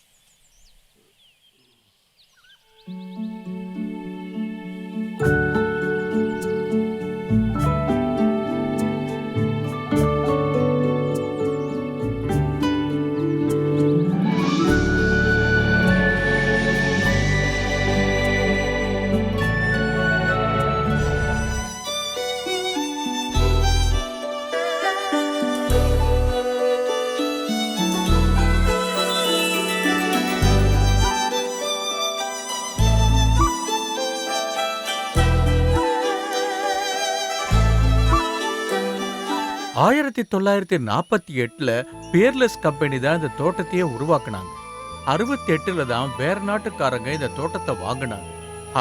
1948 பியர்லெஸ் கம்பெனி தான் இந்த தோட்டத்தையே உருவாக்குனாங்க. 68 தான் வேற நாட்டுக்காரங்க இந்த தோட்டத்தை வாங்கினாங்க.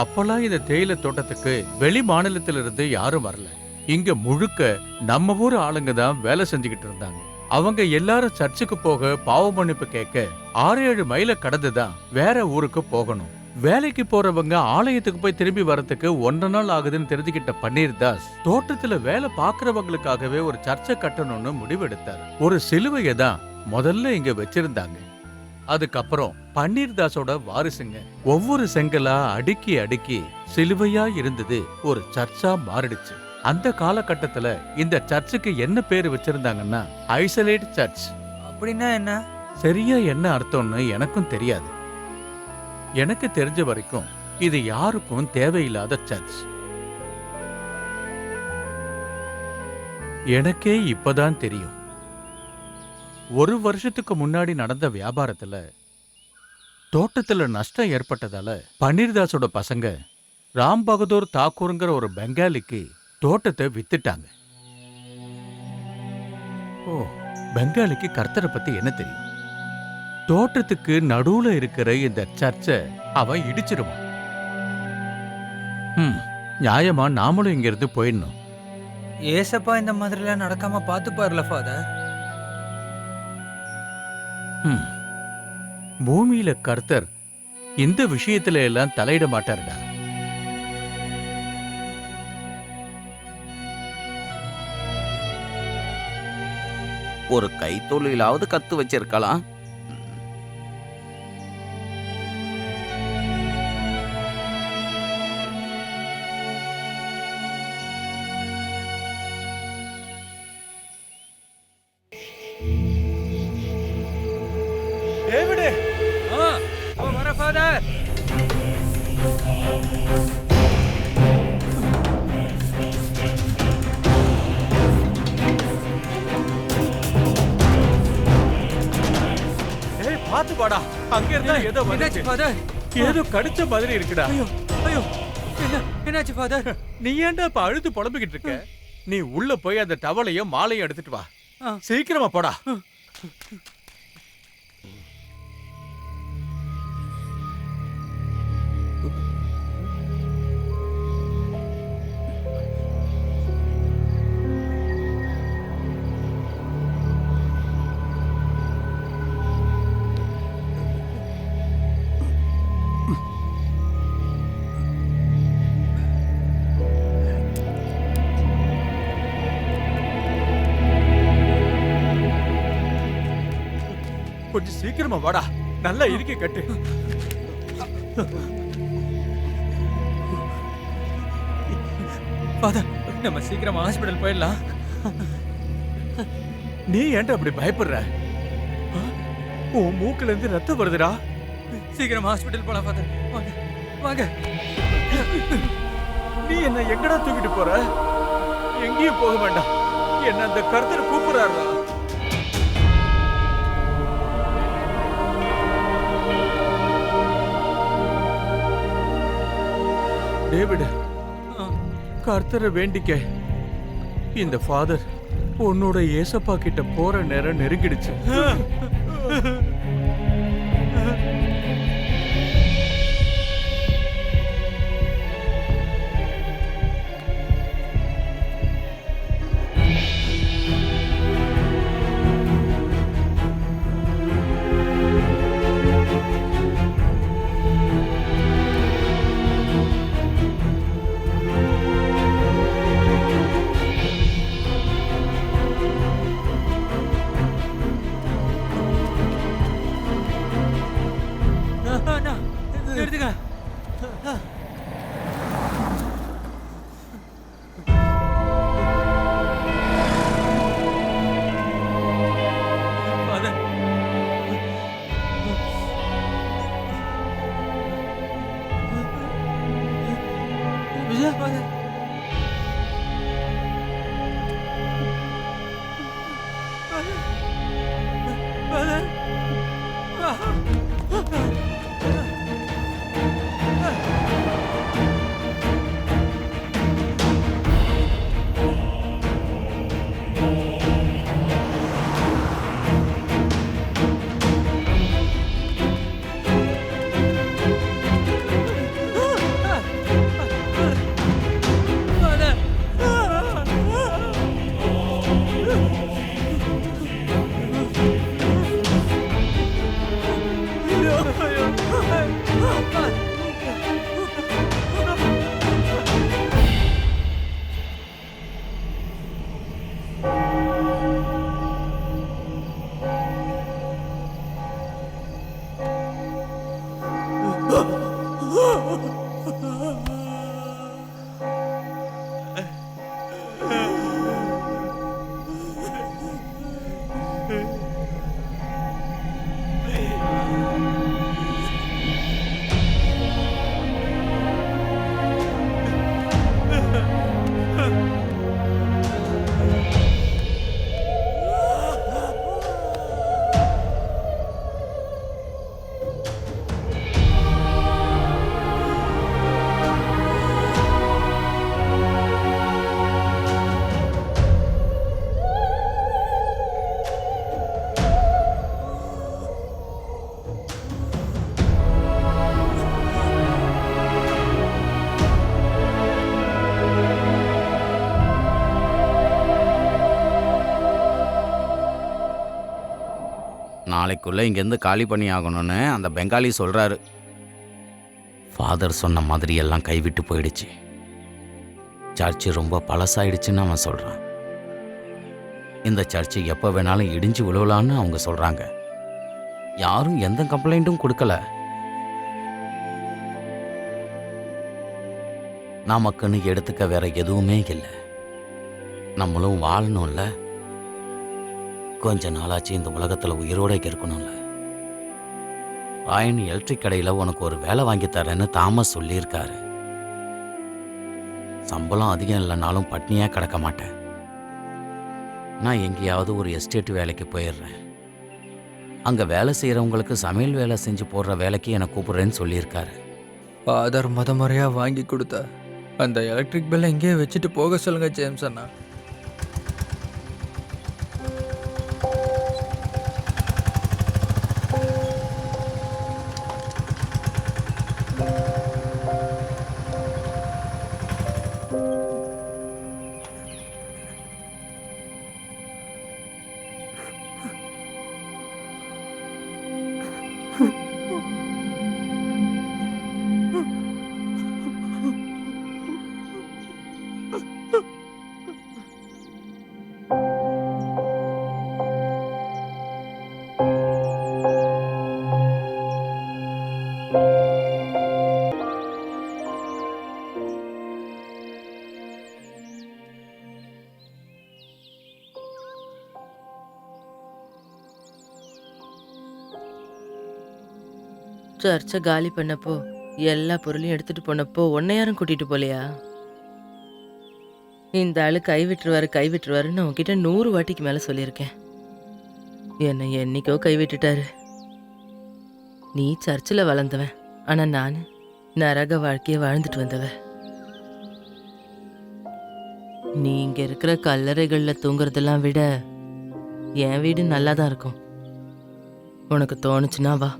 அப்பெல்லாம் இந்த தேயிலை தோட்டத்துக்கு வெளி மாநிலத்திலிருந்து யாரும் வரல. இங்க முழுக்க நம்ம ஊர் ஆளுங்க தான் வேலை செஞ்சுக்கிட்டு இருந்தாங்க. அவங்க எல்லாரும் சர்ச்சுக்கு போக பாவ மன்னிப்பு கேட்க 6-7 மைல கடந்து தான் வேற ஊருக்கு போகணும். வேலைக்கு போறவங்க ஆலயத்துக்கு போய் திரும்பி வரதுக்கு 1 நாள் ஆகுதுன்னு தெரிஞ்சுக்கிட்ட பன்னீர் தாஸ் தோட்டத்துல வேலை பாக்குறவங்களுக்காகவே ஒரு சர்ச்சை கட்டணும்னு முடிவெடுத்தார். ஒரு சிலுவையை தான் முதல்ல இங்க வச்சிருந்தாங்க. அதுக்கப்புறம் பன்னீர் தாஸோட வாரிசுங்க ஒவ்வொரு செங்கலா அடுக்கி அடுக்கி சிலுவையா இருந்தது ஒரு சர்ச்சா மாறிடுச்சு. அந்த காலகட்டத்துல இந்த சர்ச்சுக்கு என்ன பேரு வச்சிருந்தாங்கன்னா ஐசோலேட் சர்ச். அப்படின்னா என்ன? சரியா என்ன அர்த்தம்னு எனக்கும் தெரியாது. எனக்கு தெரிஞ்ச வரைக்கும் இது யாருக்கும் தேவையில்லாத சர்ச். எனக்கே இப்பதான் தெரியும். 1 வருஷத்துக்கு முன்னாடி நடந்த வியாபாரத்துல தோட்டத்துல நஷ்டம் ஏற்பட்டதால பன்னீர்தாஸோட பசங்க ராம் பகதூர் தாக்கூருங்கிற ஒரு பெங்காலிக்கு தோட்டத்தை வித்துட்டாங்க. ஓ, பெங்காலிக்கு கர்த்தரை பத்தி என்ன தெரியும்? தோட்டத்துக்கு நடுவுல இருக்கிற இந்த சர்ச்சை அவன் இடிச்சிருவான். நியாயமா நாமளும் இங்க இருந்து போயிடணும். ஏசப்பா இந்த மாதிரிலாம் நடக்காம பாத்துப்பாருல ஃபாதர். பூமியில கர்த்தர் இந்த விஷயத்துல எல்லாம் தலையிட மாட்டாருடா. ஒரு கைத்தொழிலாவது கத்து வச்சிருக்கலாம். வர ஃபாதர். பாத்து பாடா, அங்க இருந்தா ஏதோ என்னாச்சு ஃபாதர்? ஏதோ கடிச்ச மாதிரி இருக்குடா. ஐயோ ஐயோ, என்னாச்சு ஃபாதர்? நீ ஏன்டா இப்ப அழுது புலம்பிக்கிட்டு இருக்க? நீ உள்ள போய் அந்த டவலையும் மாலையும் எடுத்துட்டு வா. சீக்கிரமா போடா. கொஞ்சம் சீக்கிரமா வாடா. நல்லா இருக்கே கட்டு. ஃபாதர், நம்ம சீக்கிரமா ஹாஸ்பிடல் போயிடலாம். நீ ஏன்டா அப்படி பயப்படுற? உன் மூக்குல இருந்து ரத்தம் வருதுடா. சீக்கிரமா ஹாஸ்பிடல் போலாம் ஃபாதர். வாங்க வாங்க. நீ என்ன எங்கடா தூக்கிட்டு போற? எங்கேயும் போக வேண்டாம். என்ன அந்த கர்த்தர் கூப்பிடுறாரா? டேவிட், கர்த்தரை வேண்டிக்க. இந்த ஃபாதர் உன்னோட ஏசப்பா கிட்ட போற நேரம் நெருங்கிடுச்சு. நாளைக்குள்ள இங்கேருந்து காலி பண்ணி ஆகணும்னு அந்த பெங்காலி சொல்றாரு. ஃபாதர் சொன்ன மாதிரி எல்லாம் கைவிட்டு போயிடுச்சு. சர்ச்சு ரொம்ப பழசாயிடுச்சுன்னு அவன் சொல்றான். இந்த சர்ச்சு எப்போ வேணாலும் இடிஞ்சு விழுவலான்னு அவங்க சொல்றாங்க. யாரும் எந்த கம்ப்ளைண்ட்டும் கொடுக்கல. நமக்குன்னு எடுத்துக்க வேற எதுவுமே இல்லை. நம்மளும் வாழணும்ல. கொஞ்ச நாளாச்சு இந்த உலகத்துல உயிரோட இருக்கணும்ல. ராயன் எலக்ட்ரிக் கடையில் உனக்கு ஒரு வேலை வாங்கி தரேன்னு தாமஸ் சொல்லியிருக்காரு. சம்பளம் அதிகம் இல்லைனாலும் பட்னியாக கிடக்க மாட்டேன். நான் எங்கேயாவது ஒரு எஸ்டேட் வேலைக்கு போயிடுறேன். அங்கே வேலை செய்கிறவங்களுக்கு சமையல் வேலை செஞ்சு போடுற வேலைக்கு என்னை கூப்பிட்றேன்னு சொல்லியிருக்காரு. ஃபாதர் முறையாக வாங்கி கொடுத்த அந்த எலக்ட்ரிக் பில்லை எங்கேயே வச்சுட்டு போக சொல்லுங்க ஜேம்ஸ் அண்ணா. சர்ச்சை காலி பண்ணப்போ எல்லா பொருளையும் எடுத்துட்டு போனப்போ உன்னை யாரும் கூட்டிட்டு போலையா? இந்த ஆளு கைவிட்டுருவாருன்னு உன்கிட்ட 100 வாட்டிக்கு மேல சொல்லியிருக்கேன். என்னை என்னைக்கோ கைவிட்டுட்டாரு. நீ சர்ச்சில் வளர்ந்தவன், ஆனா நான் நரக வாழ்க்கையை வாழ்ந்துட்டு வந்தவன். நீ இங்க இருக்கிற கல்லறைகள்ல தூங்குறதெல்லாம் விட என் வீடு நல்லாதான் இருக்கும். உனக்கு தோணுச்சுன்னா வா.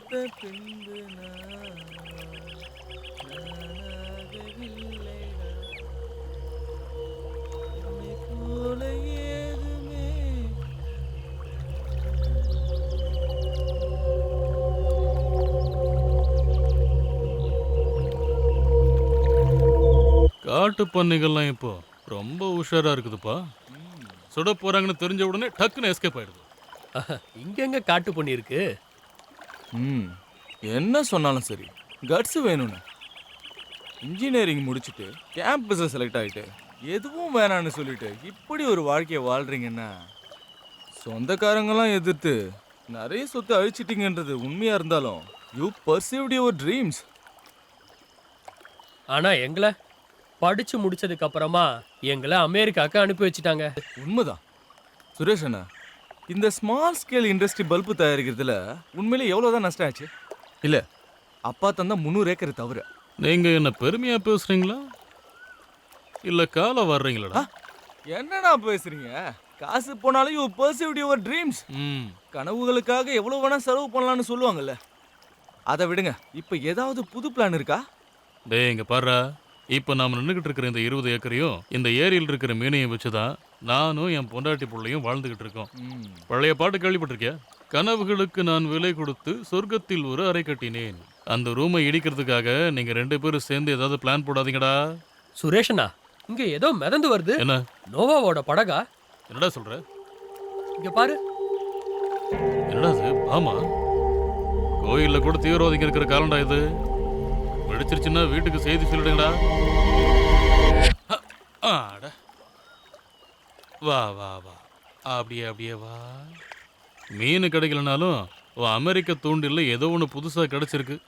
பார்த்த பின்பு போல ஏதுமே. காட்டு பண்ணைகள்லாம் இப்போ ரொம்ப உஷாரா இருக்குதுப்பா. சுட போறாங்கன்னு தெரிஞ்ச உடனே டக்குன்னு எஸ்கேப் ஆயிடுது. இங்க எங்க காட்டு பண்ணி இருக்கு? என்ன சொன்னாலும் சரி கட்ஸ் வேணும்னு. இன்ஜினியரிங் முடிச்சுட்டு கேம்பஸை செலக்ட் ஆகிட்டு எதுவும் வேணான்னு சொல்லிட்டு இப்படி ஒரு வாழ்க்கையை வாழ்றீங்கன்னா சொந்தக்காரங்கெல்லாம் எதிர்த்து நிறைய சொத்து அழிச்சிட்டீங்கன்றது உண்மையா இருந்தாலும் யூ பர்சீவ்ட் யுவர் ட்ரீம்ஸ். ஆனா எங்களை படிச்சு முடிச்சதுக்கு அப்புறமா எங்களை அமெரிக்காக்கு அனுப்பி வச்சுட்டாங்க. உண்மைதான் சுரேஷ் அண்ணா, இந்த ஸ்மால் ஸ்கேல் இண்டஸ்ட்ரி பல்பு தயாரிக்கிறதுல உண்மையிலே எவ்வளோதான் நஷ்டம் ஆச்சு? இல்லை, அப்பா தந்தா 300 ஏக்கர் தவிர. நீங்க என்ன பெருமையா பேசுறீங்களா இல்ல கால வர்றீங்களா? என்னடா பேசுறீங்க? காசு போனாலும் யூ பர்சீவ்ட் யுவர் ட்ரீம்ஸ். கனவுகளுக்காக எவ்வளோ வேணா செலவு பண்ணலாம்னு சொல்லுவாங்கல்ல, அதை விடுங்க. இப்போ ஏதாவது புது பிளான் இருக்கா? டேய் இங்க பாரு, இப்போ நாம நின்றுகிட்டு இருக்கிற இந்த 20 ஏக்கரையும் இந்த ஏரியில் இருக்கிற மீனையும் வச்சுதான் நானும் என் பொண்டாட்டி பிள்ளையும் வாழ்ந்துகிட்டு இருக்கோம். பழைய பாட்டு கேள்விப்பட்டிருக்கியா? கனவுகளுக்கு நான் விலை கொடுத்து சொர்க்கத்தில் ஒரு அறை கட்டினேன். அந்த ரூமை இடிக்கிறதுக்காக நீங்க 2 பேரும் சேர்ந்து ஏதாவது பிளான் போடாதீங்கடா. சுரேஷனா, இங்க ஏதோ மிதந்து வருது. என்ன? நோவாவோட படகா? என்னடா சொல்ற? இங்க பாரு. என்னடா இது? ஆமா, கோயில்ல கூட தீவிரவாதிங்க இருக்கிற காலண்டா இது. வெடிச்சிருச்சுன்னா வீட்டுக்கு செய்தி சொல்லிடுங்கடா. வா வா வா, அப்படியே அப்படியே வா. மீன் கிடைக்கலனாலும் அமெரிக்க தூண்டில்ல ஏதோ ஒன்று புதுசாக கிடைச்சிருக்கு.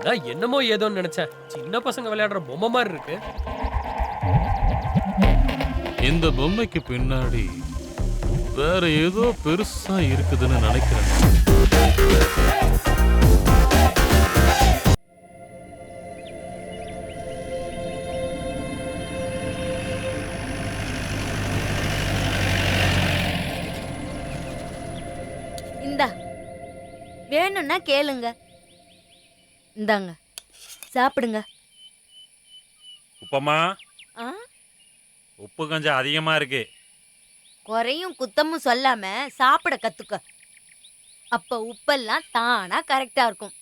நான் என்னமோ ஏதோன்னு நினைச்சேன். சின்ன பசங்க விளையாடுற பொம்மை மாதிரி இருக்கு. இந்த பொம்மைக்கு பின்னாடி வேற ஏதோ பெருசா இருக்குதுன்னு நினைக்கிறேன். இந்தா, வேணும்னா கேளுங்க. இந்தாங்க, சாப்பிடுங்க. உப்பம்மா, ஆ, உப்பு கொஞ்சம் அதிகமா இருக்கு. குறையும் குத்தமும் சொல்லாம சாப்பிட கத்துக்க. அப்ப உப்பெல்லாம் தானா கரெக்டா இருக்கும்.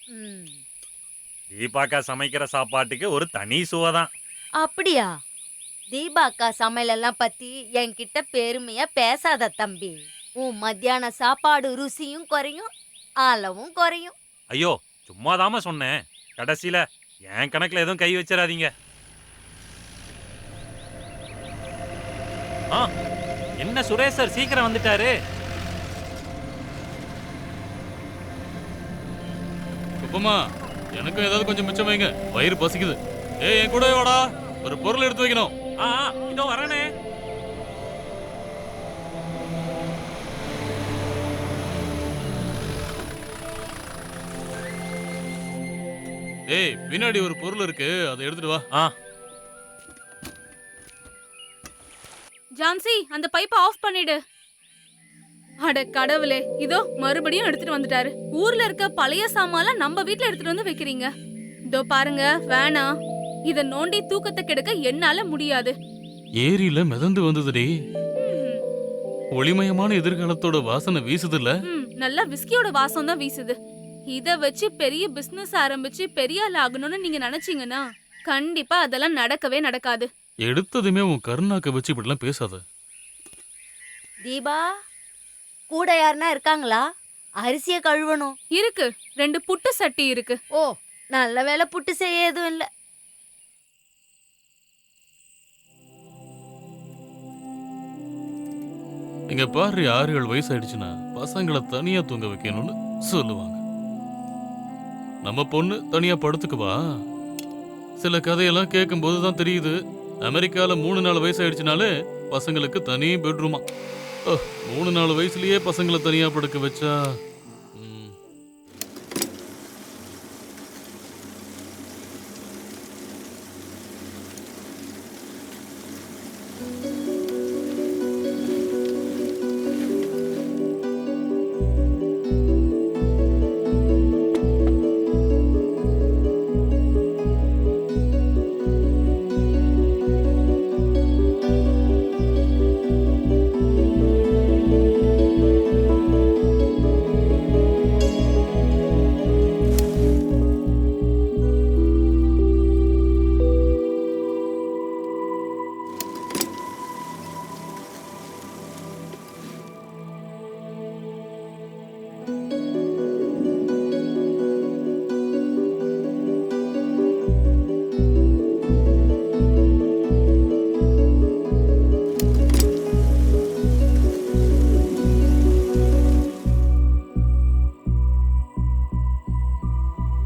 தீபாக்கா சமைக்கிற சாப்பாட்டுக்கு ஒரு தனி சுவைதான். அப்படியா? தீபாக்கா சமையலெல்லாம் பத்தி என்கிட்ட பெருமையா பேசாத தம்பி. உன் மத்தியான சாப்பாடு ருசியும் குறையும், அளவும் குறையும். ஐயோ, சும்மாதாம சொன்னேன். கடைசியில என் கணக்குல எதுவும் கை வச்சிடாதீங்க. என்ன சுரேஷ் சார் சீக்கிரம் வந்துட்டாரு. உப்பமா, எனக்கும் ஏதாவது கொஞ்சம் மிச்சம் வைங்க, வயிறு பசிக்குது. ஏய் என் கூட வாடா, ஒரு பொருள் எடுத்து வைக்கணும். இதோ வரனே. ஏய், பின்னாடி ஒரு பொருள் இருக்கு, அதை எடுத்துட்டு வா. ஜான்சி, அந்த பைப்பை ஆஃப் பண்ணிடு. அட கடவுளே, இதோ மறுபடியும் எடுத்துட்டு வந்துட்டாரு. ஊர்ல இருக்க பழைய சாமான்லாம் நம்ம வீட்ல எடுத்துட்டு வந்து வைக்கிறீங்க. இதோ பாருங்க, வேணாம். இத நோண்டி தூக்கத்தை கெடுக்க என்னால முடியாது. ஏரியில மிதந்து வந்ததுடி. ஒளிமயமான எதிர்காலத்தோட வாசனை வீசுதுல்ல. நல்லா விஸ்கியோட வாசம் தான் வீசுது. இத வச்சு பெரிய பிசினஸ் ஆரம்பிச்சு பெரிய ஆள் ஆகணும்னு நீங்க நினைச்சீங்கன்னா கண்டிப்பா அதெல்லாம் நடக்கவே நடக்காது. எடுத்ததுமே உன் கருணாக்க வச்சு இப்படிலாம் பேசாத. தீபா, கூட யாருன்னா இருக்காங்களா? அரிசிய கழுவணும். இருக்கு, 2 புட்டு சட்டி இருக்கு. ஓ, நல்ல வேலை, புட்டு செய்ய எதுவும் இல்ல. இங்க பாரு, 6-7 வயசு ஆயிடுச்சுன்னா பசங்களை தனியா தூங்க வைக்கணும்னு சொல்லுவாங்க. நம்ம பொண்ணு தனியா படுத்துக்குவா. சில கதையெல்லாம் கேட்கும் போதுதான் தெரியுது அமெரிக்கால 3-4 வயசு ஆயிடுச்சுனாலே பசங்களுக்கு தனி பெட்ரூமா. 3-4 வயசுலயே பசங்களை தனியா படுக்க வச்சா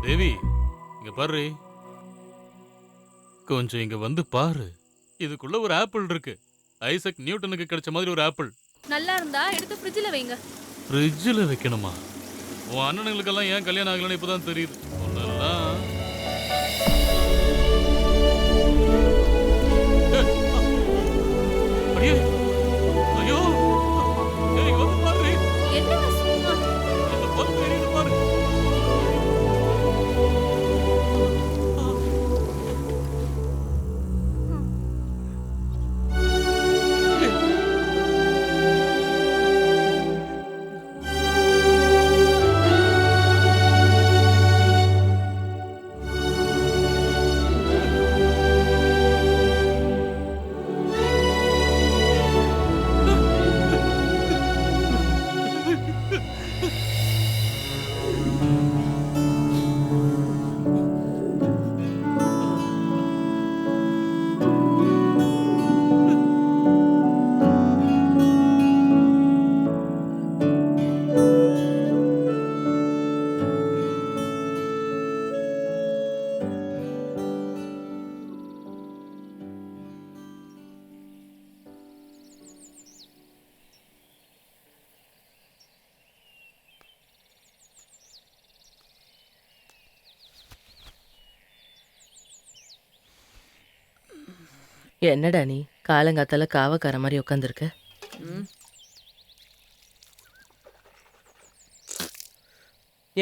தேவி, இங்க பாரு, கொஞ்சம் இங்க வந்து பாரு. இதுக்குள்ள ஒரு ஆப்பிள் இருக்கு. ஐசக் நியூட்டனுக்கு கிடைச்ச மாதிரி ஒரு ஆப்பிள். நல்லா இருந்தா எடுத்து ஃப்ரிட்ஜ்ல வைங்க. ஃப்ரிட்ஜில் வைக்கணுமா? உன் அண்ணனுங்களுக்கெல்லாம் ஏன் கல்யாணம் ஆகலன்னு இப்பதான் தெரியுது. ஒன்னெல்லாம் ஐயோ ஐயோ, இங்க வந்து பாரு. என்னங்க சும்மா? அந்த பல்பு எரியுது பாரு. என்னடா நீ காலங்காத்தால காவக்கார மாதிரி உட்காந்துருக்க?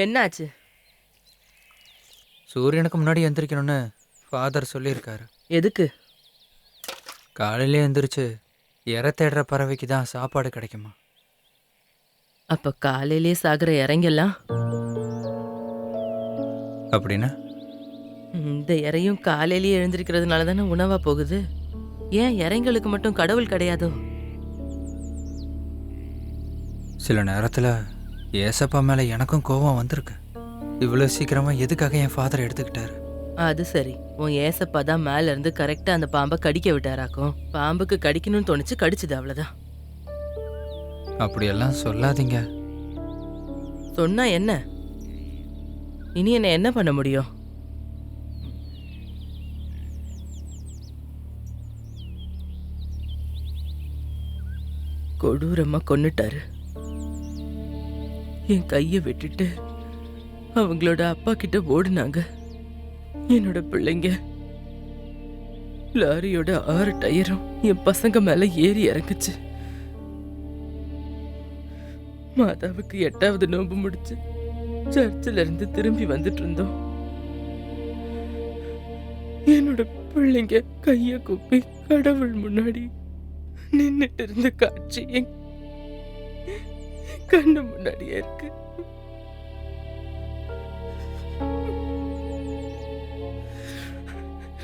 என்னாச்சு? சூரியனுக்கு முன்னாடி எந்திரிக்கணும்னு ஃபாதர் சொல்லியிருக்காரு. எதுக்கு? காலையிலே எந்திரிச்சு இற தேடுற பறவைக்கு தான் சாப்பாடு கிடைக்குமா? அப்ப காலையிலே சாகுற இறங்கெல்லாம் அப்படின்னா இந்த இறையும் காலையிலேயே எழுந்திருக்கிறதுனால தானே உணவா போகுது. ஏன் இறைங்களுக்கு மட்டும் கடவுள் கிடையாதோ? சில நேரத்தில் ஏசப்பா மேலே எனக்கும் கோபம் வந்திருக்கு. இவ்வளோ சீக்கிரமா எதுக்காக என் ஃபாதர் எடுத்துக்கிட்டாரு? அது சரி, உன் ஏசப்பா தான் மேல இருந்து கரெக்டா அந்த பாம்பை கடிக்க விட்டாராக்கும். பாம்புக்கு கடிக்கணும்னு தோணுச்சு, கடிச்சுது, அவ்வளவுதான். அப்படியெல்லாம் சொல்லாதீங்க. சொன்னா என்ன? இனி என்ன பண்ண முடியும்? கொடூரமா கொன்னுட்டாரு. என் கையை விட்டுட்டு அவங்களோட அப்பா கிட்ட ஓடுனாங்க. என்னோட பிள்ளைங்க லாரியோட 6 டயரும் என் பசங்க மேல ஏறி இறங்குச்சு. மாதாவுக்கு 8வது நோன்பு முடிச்சு சர்ச்சில் இருந்து திரும்பி வந்துட்டு இருந்தோம். என்னோட பிள்ளைங்க கைய கூப்பி கடவுள் முன்னாடி நின்னுட்டு இருந்த காட்சி என் கண்ணு முன்னாடியே இருக்கு.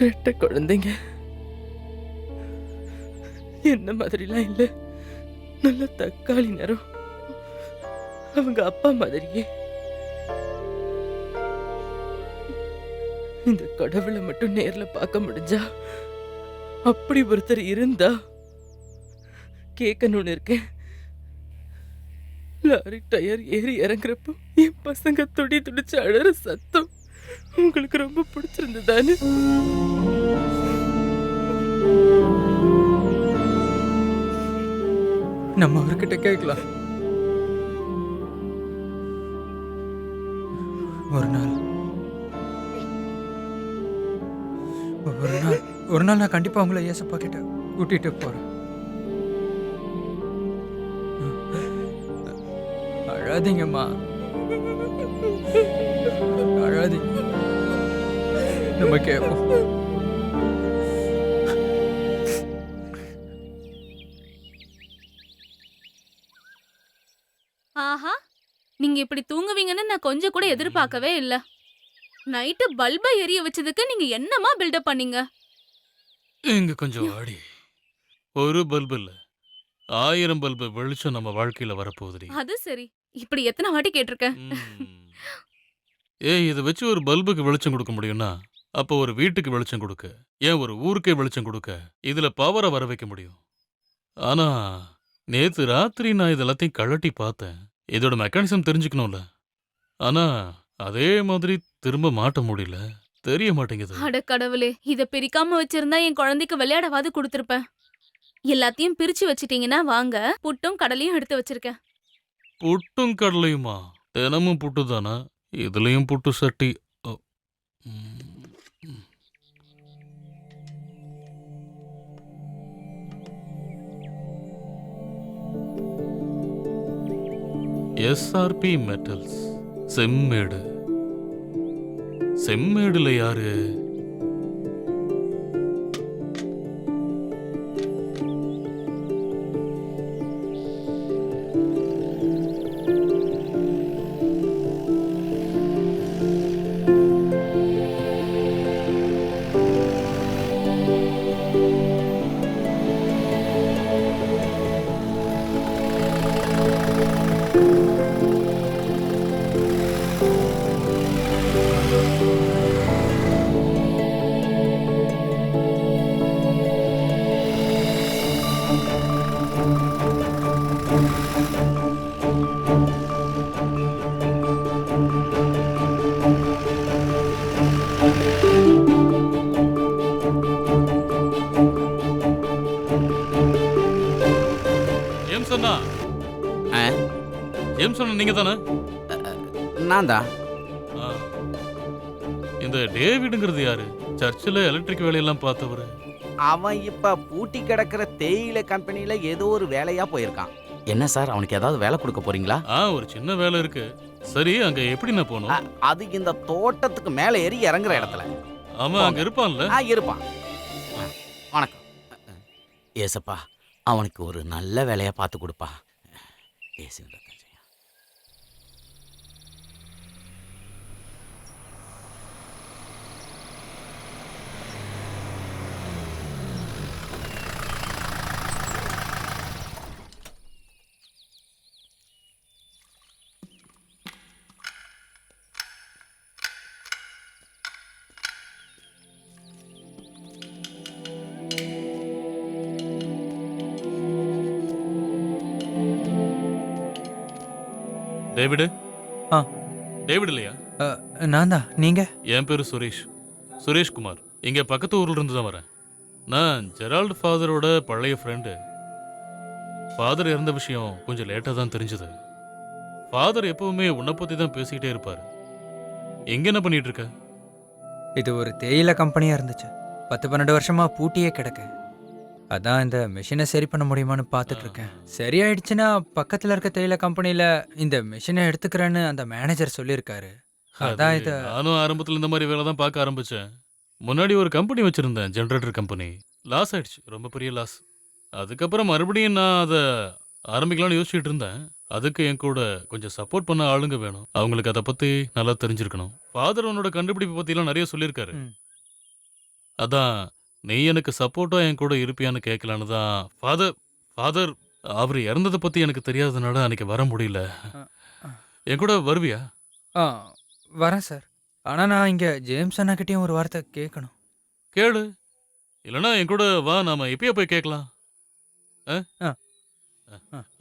ரெட்ட குழந்தைங்க என்ன மாதிரிலாம் இல்ல, நல்ல தக்காளி நிறம். அவங்க அப்பா மாதிரியே. இந்த கடவுளை மட்டும் நேர்ல பார்க்க முடிஞ்சா, அப்படி ஒருத்தர் இருந்தா கேட்கணும்னு இருக்கேன். லாரி டயர் ஏறி இறங்குறப்போ என் பசங்க துடி துடிச்சு அழற சத்தம் உங்களுக்கு ரொம்ப பிடிச்சிருந்ததானு? நம்ம அவர்கிட்ட கேட்கலாம். ஒரு நாள் நான் கண்டிப்பா உங்களை ஏசப்பா கிட்ட கூட்டிட்டு போறேன். அழாதீங்கம்மா, அழாதீங்க. நம்ம கேட்போம். ஆஹா, நீங்க இப்படி தூங்குவீங்கன்னு நான் கொஞ்சம் கூட எதிர்பார்க்கவே இல்ல. நைட்டு பல்பை எரிய வச்சதுக்கு நீங்க என்னமா பில்டப் பண்ணீங்க? இங்க கொஞ்சம் ஆடி. ஒரு பல்பு இல்ல, 1000 பல்பு வெளிச்சம் நம்ம வாழ்க்கையில வரப்போகுதுடி. அது சரி, இப்படி எத்தனை வாட்டி கேட்டிருக்கேன். ஏய், இதை வச்சு ஒரு பல்புக்கு வெளிச்சம் கொடுக்க முடியும்னா அப்போ ஒரு வீட்டுக்கு வெளிச்சம் கொடுக்க, ஏன் ஒரு ஊருக்கே வெளிச்சம் கொடுக்க இதுல பவரை வர வைக்க முடியும். ஆனா நேத்து ராத்திரி நான் இது எல்லாத்தையும் கழட்டி பார்த்தேன். இதோட மெக்கானிசம் தெரிஞ்சுக்கணும்ல. ஆனா அதே மாதிரி திரும்ப மாட்ட முடியல, தெரிய மாட்டேங்குது. அட கடவுளே, இத பிரிக்காம வச்சிருந்தா என் குழந்தைக்கு விளையாடவாது கொடுத்திருப்பேன். எல்லாத்தையும் பிரிச்சு வச்சிட்டீங்கன்னா வாங்க, புட்டும் கடலையும் எடுத்து வச்சிருக்கேன். புட்டும் கடலையுமா? தினமும் புட்டு தானா? இதுலயும் புட்டு சட்டி. ஓ, ம், ம். SRP metals, Semmedu. செம்மேடுல யாரு? ஜேம்சன்னா? ஆ, ஜேம்சன் நீங்க தானே? நான் தான். இந்த டேவிடுங்கிறது யாரு? சர்ச்சில் எலக்ட்ரிக் வேலையெல்லாம் பார்த்தவரு. அவன் இப்ப பூட்டி கிடக்கிற தேயிலை கம்பெனில ஏதோ ஒரு வேலையா போயிருக்கான். என்ன சார், அவனுக்கு ஏதாவது வேலை கொடுக்க போறீங்களா? ஒரு சின்ன வேலை இருக்கு. சரி, அங்க எப்படி நான் போகணும்? அது இந்த தோட்டத்துக்கு மேல ஏறி இறங்குற இடத்துல. ஆமா, அங்க இருப்பான்ல? இருப்பான். வணக்கம். ஏசப்பா, அவனுக்கு ஒரு நல்ல வேலையா பார்த்து கொடுப்பா. ஏசுங்க. டேவிடு? ஆ. டேவிட் இல்லையா? நான் தான். நீங்க? என் பேரு சுரேஷ், சுரேஷ்குமார். இங்க பக்கத்து ஊர்ல இருந்து தான் வரேன். நான் ஜெரால்டு ஃபாதரோட பழைய ஃப்ரெண்டு. ஃபாதர் இறந்த விஷயம் கொஞ்சம் லேட்டாக தான் தெரிஞ்சது. ஃபாதர் எப்பவுமே உன்னை பற்றி தான் பேசிக்கிட்டே இருப்பார். எங்க என்ன பண்ணிட்டு இருக்க? இது ஒரு தேயிலை கம்பெனியா இருந்துச்சு. 10-12 வருஷமா பூட்டியே கிடக்கு. அதான் இந்த மிஷினை சரி பண்ண முடியுமான்னு பார்த்துட்டு இருக்கேன். சரியாயிடுச்சுன்னா பக்கத்துல இருக்க தேயிலை கம்பெனில இந்த மிஷினை எடுத்துக்கிறேன்னு அந்த மேனேஜர் சொல்லியிருக்காரு. அதான் இத. நானும் ஆரம்பத்தில் இந்த மாதிரி வேலை தான் பார்க்க ஆரம்பிச்சேன். முன்னாடி ஒரு கம்பெனி வச்சிருந்தேன், ஜெனரேட்டர் கம்பெனி. லாஸ் ஆயிடுச்சு, ரொம்ப பெரிய லாஸ். அதுக்கப்புறம் மறுபடியும் நான் அதை ஆரம்பிக்கலாம்னு யோசிச்சுட்டு இருந்தேன். அதுக்கு என் கூட கொஞ்சம் சப்போர்ட் பண்ண ஆளுங்க வேணும். அவங்களுக்கு அதை பத்தி நல்லா தெரிஞ்சிருக்கணும். ஃபாதர் உன்னோட கண்டுபிடிப்பு பத்திலாம் நிறைய சொல்லியிருக்காரு. அதான் நீ எனக்கு சப்போர்ட்டா என் கூட இருப்பியான்னு கேட்கலான்னு தான். ஃபாதர் அவர் இறந்ததை பத்தி எனக்கு தெரியாததுனால அன்னைக்கு வர முடியல. என் கூட வருவியா? வரேன் சார். ஆனா நான் இங்க ஜேம்ஸ் அண்ணாக்கிட்டையும் ஒரு வார்த்தை கேட்கணும். கேளு, இல்லைன்னா என் கூட வா, நாம எப்பயா போய் கேட்கலாம்.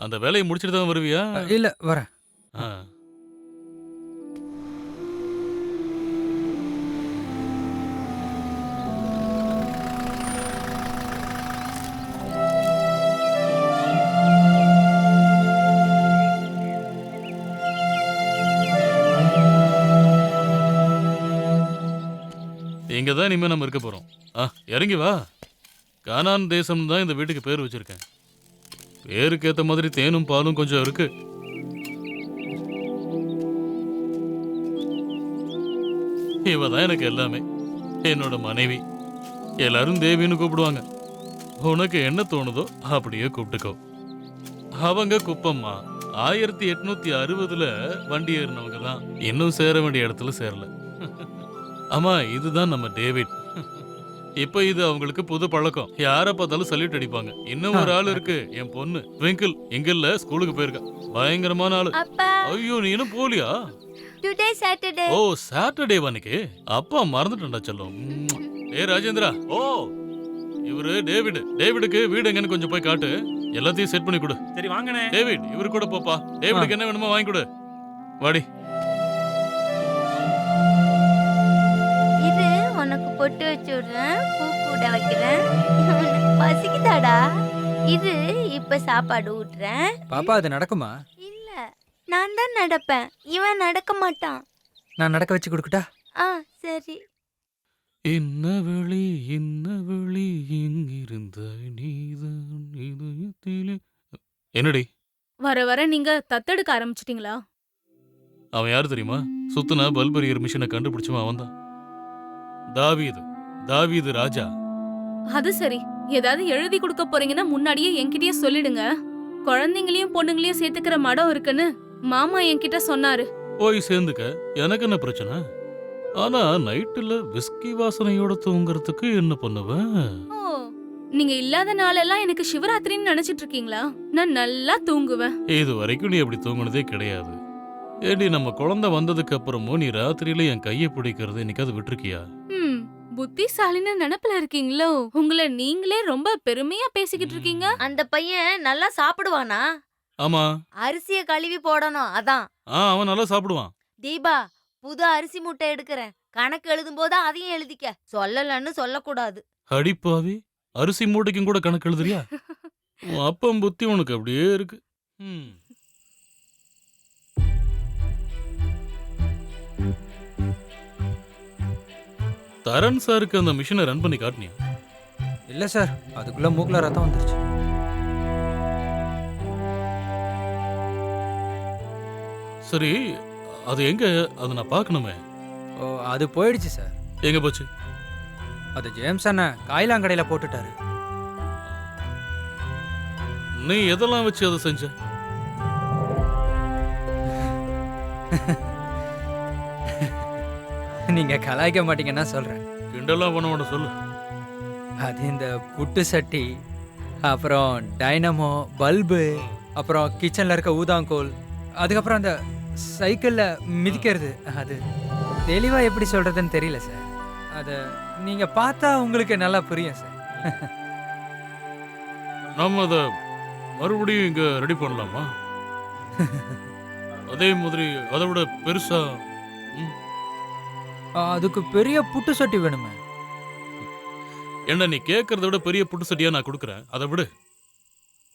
அந்த வேலையை முடிச்சுட்டு தான் வருவியா? இல்ல, வரேன். இங்கே தான் இனிமேல் நம்ம இருக்க போகிறோம். இறங்கி வா. கானான் தேசம் தான் இந்த வீட்டுக்கு பேர் வச்சிருக்கேன். பேருக்கு ஏற்ற மாதிரி தேனும் பாலும் கொஞ்சம் இருக்கு. இவ தான் எனக்கு எல்லாமே. என்னோட மனைவி. எல்லாரும் தேவின்னு கூப்பிடுவாங்க. உனக்கு என்ன தோணுதோ அப்படியே கூப்பிட்டுக்கோ. அவங்க குப்பம்மா 1860ல வண்டி ஏறினவங்க தான். இன்னும் சேர வேண்டிய இடத்துல சேரல. ஆமா, இதுதான் நம்ம டேவிட். இப்ப இது அவங்களுக்கு புது பழக்கம். யார பார்த்தாலும் சல்யூட் அடிப்பாங்க. இன்னும் ஒரு ஆள் இருக்கு, என் பொண்ணு ட்விங்கிள். எங்கல்ல ஸ்கூலுக்கு போயிருக்கா. பயங்கரமான ஆளு. அப்பா ஐயோ, நீ இன்னும் போலியா? Today Saturday. ஓ, சாட்டர்டே வன்னைக்கு. அப்பா மறந்துட்டேன்டா செல்லம். ஏ ராஜேந்திரா. ஓ, இவரு டேவிட். டேவிடுக்கு வீடு எங்கன்னு கொஞ்சம் போய் காட்டு. எல்லாத்தையும் செட் பண்ணி கொடு. சரி வாங்கண்ணே. டேவிட், இவரு கூட போப்பா. டேவிடுக்கு என்ன வேணுமோ வாங்கி கொடு. வாடி. இது உனக்கு பொட்டு வச்சு விடுறேன், பூ கூட வைக்கிறேன். உனக்கு பசிக்குதாடா? இது இப்ப சாப்பாடு ஊட்டுறேன். பாப்பா அது நடக்குமா? இல்ல, நான் தான் நடப்பேன், இவன் நடக்க மாட்டான். நான் நடக்க வச்சு கொடுக்கட்டா? சரி. இன்ன வெளி இங்கிருந்த நீதான் இதயத்திலே. என்னடி வர வர நீங்க தத்தெடுக்க ஆரம்பிச்சிட்டீங்களா? அவன் யாரு தெரியுமா? சுத்துனா பல்பரியர் மிஷினை கண்டுபிடிச்சவன் அவன் தான். தாவீது ராஜா. அது சரி. ஏதாவது எழுதி கொடுக்க போறீங்கன்னா முன்னாடியே என்கிட்டயே சொல்லிடுங்க. குழந்தைங்களையும் பொண்ணுங்களையும் சேர்த்துக்கிற மடம் இருக்குன்னு மாமா என்கிட்ட சொன்னாரு. போய் சேர்ந்துக்க, எனக்கு என்ன பிரச்சனை? ஆனா நைட்டுல விஸ்கி வாசனையோட தூங்குறதுக்கு என்ன பண்ணுவேன்? ஓ, நீங்க இல்லாத நாளெல்லாம் எனக்கு சிவராத்திரின்னு நினைச்சிட்டு இருக்கீங்களா? நான் நல்லா தூங்குவேன். இது வரைக்கும் நீ அப்படி தூங்குனதே கிடையாது. ஏடி, நம்ம குழந்தை வந்ததுக்கு அப்புறமும் நீ ராத்திரியில என் கையை பிடிக்கிறது என்னைக்காவது விட்டுருக்கியா? புத்திசாலின்னு நினைப்புல இருக்கீங்களோ? உங்களை நீங்களே ரொம்ப பெருமையா பேசிக்கிட்டு இருக்கீங்க. அந்த பையன் நல்லா சாப்பிடுவானா? ஆமா. அரிசிய கழுவி போடணும், அதான். அவன் நல்லா சாப்பிடுவான். தீபா, புது அரிசி மூட்டை எடுக்கிறேன். கணக்கு எழுதும் போது அதையும் எழுதிக்க. சொல்லலன்னு சொல்லக்கூடாது. அடிப்பாவி, அரிசி மூட்டைக்கும் கூட கணக்கு எழுதுறியா? உன் அப்பம் புத்தி உனக்கு அப்படியே இருக்கு. தரன் சாருக்கு அந்த மிஷினை ரன் பண்ணி காட்டினியா? இல்ல சார், அதுக்குள்ள மூக்குல ரத்தம் வந்துருச்சு. சரி, அது எங்க? அதை நான் பார்க்கணுமே. ஓ, அது போயிடுச்சு சார். எங்க போச்சு? அது ஜேம்ஸ் அண்ணன் காயிலாங்கடையில போட்டுட்டாரு. நீ எதெல்லாம் வச்சு அதை செஞ்ச? நீங்க கலாய்க்க மாட்டீங்கன்னா சொல்றேன். கிண்டெல்லாம் பண்ண சொல்லு. அது இந்த புட்டு சட்டி, அப்புறம் டைனமோ, பல்பு, அப்புறம் கிச்சன்ல இருக்க ஊதாங்கோல், அதுக்கப்புறம் அந்த சைக்கிள்ல மிதிக்கிறது. அது தெளிவா எப்படி சொல்றதுன்னு தெரியல சார். அத நீங்க பார்த்தா உங்களுக்கு நல்லா புரியும் சார். நம்ம அதை மறுபடியும் இங்க ரெடி பண்ணலாமா? அதே மாதிரி அதை விட பெருசா? அதுக்கு பெரிய புட்டு சட்டி வேணுமே. என்ன நீ கேட்கறத விட பெரிய புட்டு சட்டியா நான் கொடுக்குறேன். அதை விடு,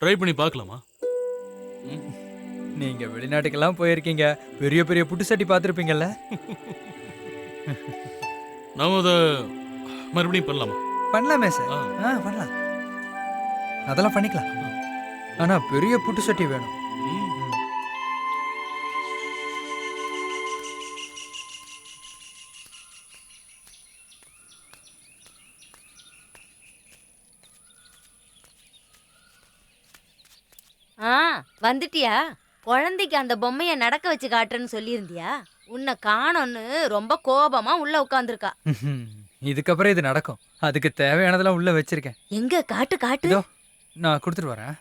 ட்ரை பண்ணி பார்க்கலாமா? நீங்க வெளிநாட்டுக்கெல்லாம் போயிருக்கீங்க, பெரிய பெரிய புட்டு சட்டி பார்த்துருப்பீங்கல்ல. நாம அதை மறுபடியும் பண்ணலாமா? பண்ணலாமே சார். பண்ணலாம், அதெல்லாம் பண்ணிக்கலாம். ஆனா பெரிய புட்டு சட்டி வேணும். வந்துட்டியா? குழந்தைக்கு அந்த பொம்மைய நடக்க வச்சு காட்டுறேன்னு சொல்லியிருந்தியா? உன்னை காணோன்னு ரொம்ப கோபமா உள்ள உட்காந்துருக்கா. இதுக்கப்புறம் இது நடக்கும். அதுக்கு தேவையானதெல்லாம் உள்ள வச்சிருக்கேன். எங்க? காட்டு காட்டு. நான் கொடுத்துட்டு வரேன்.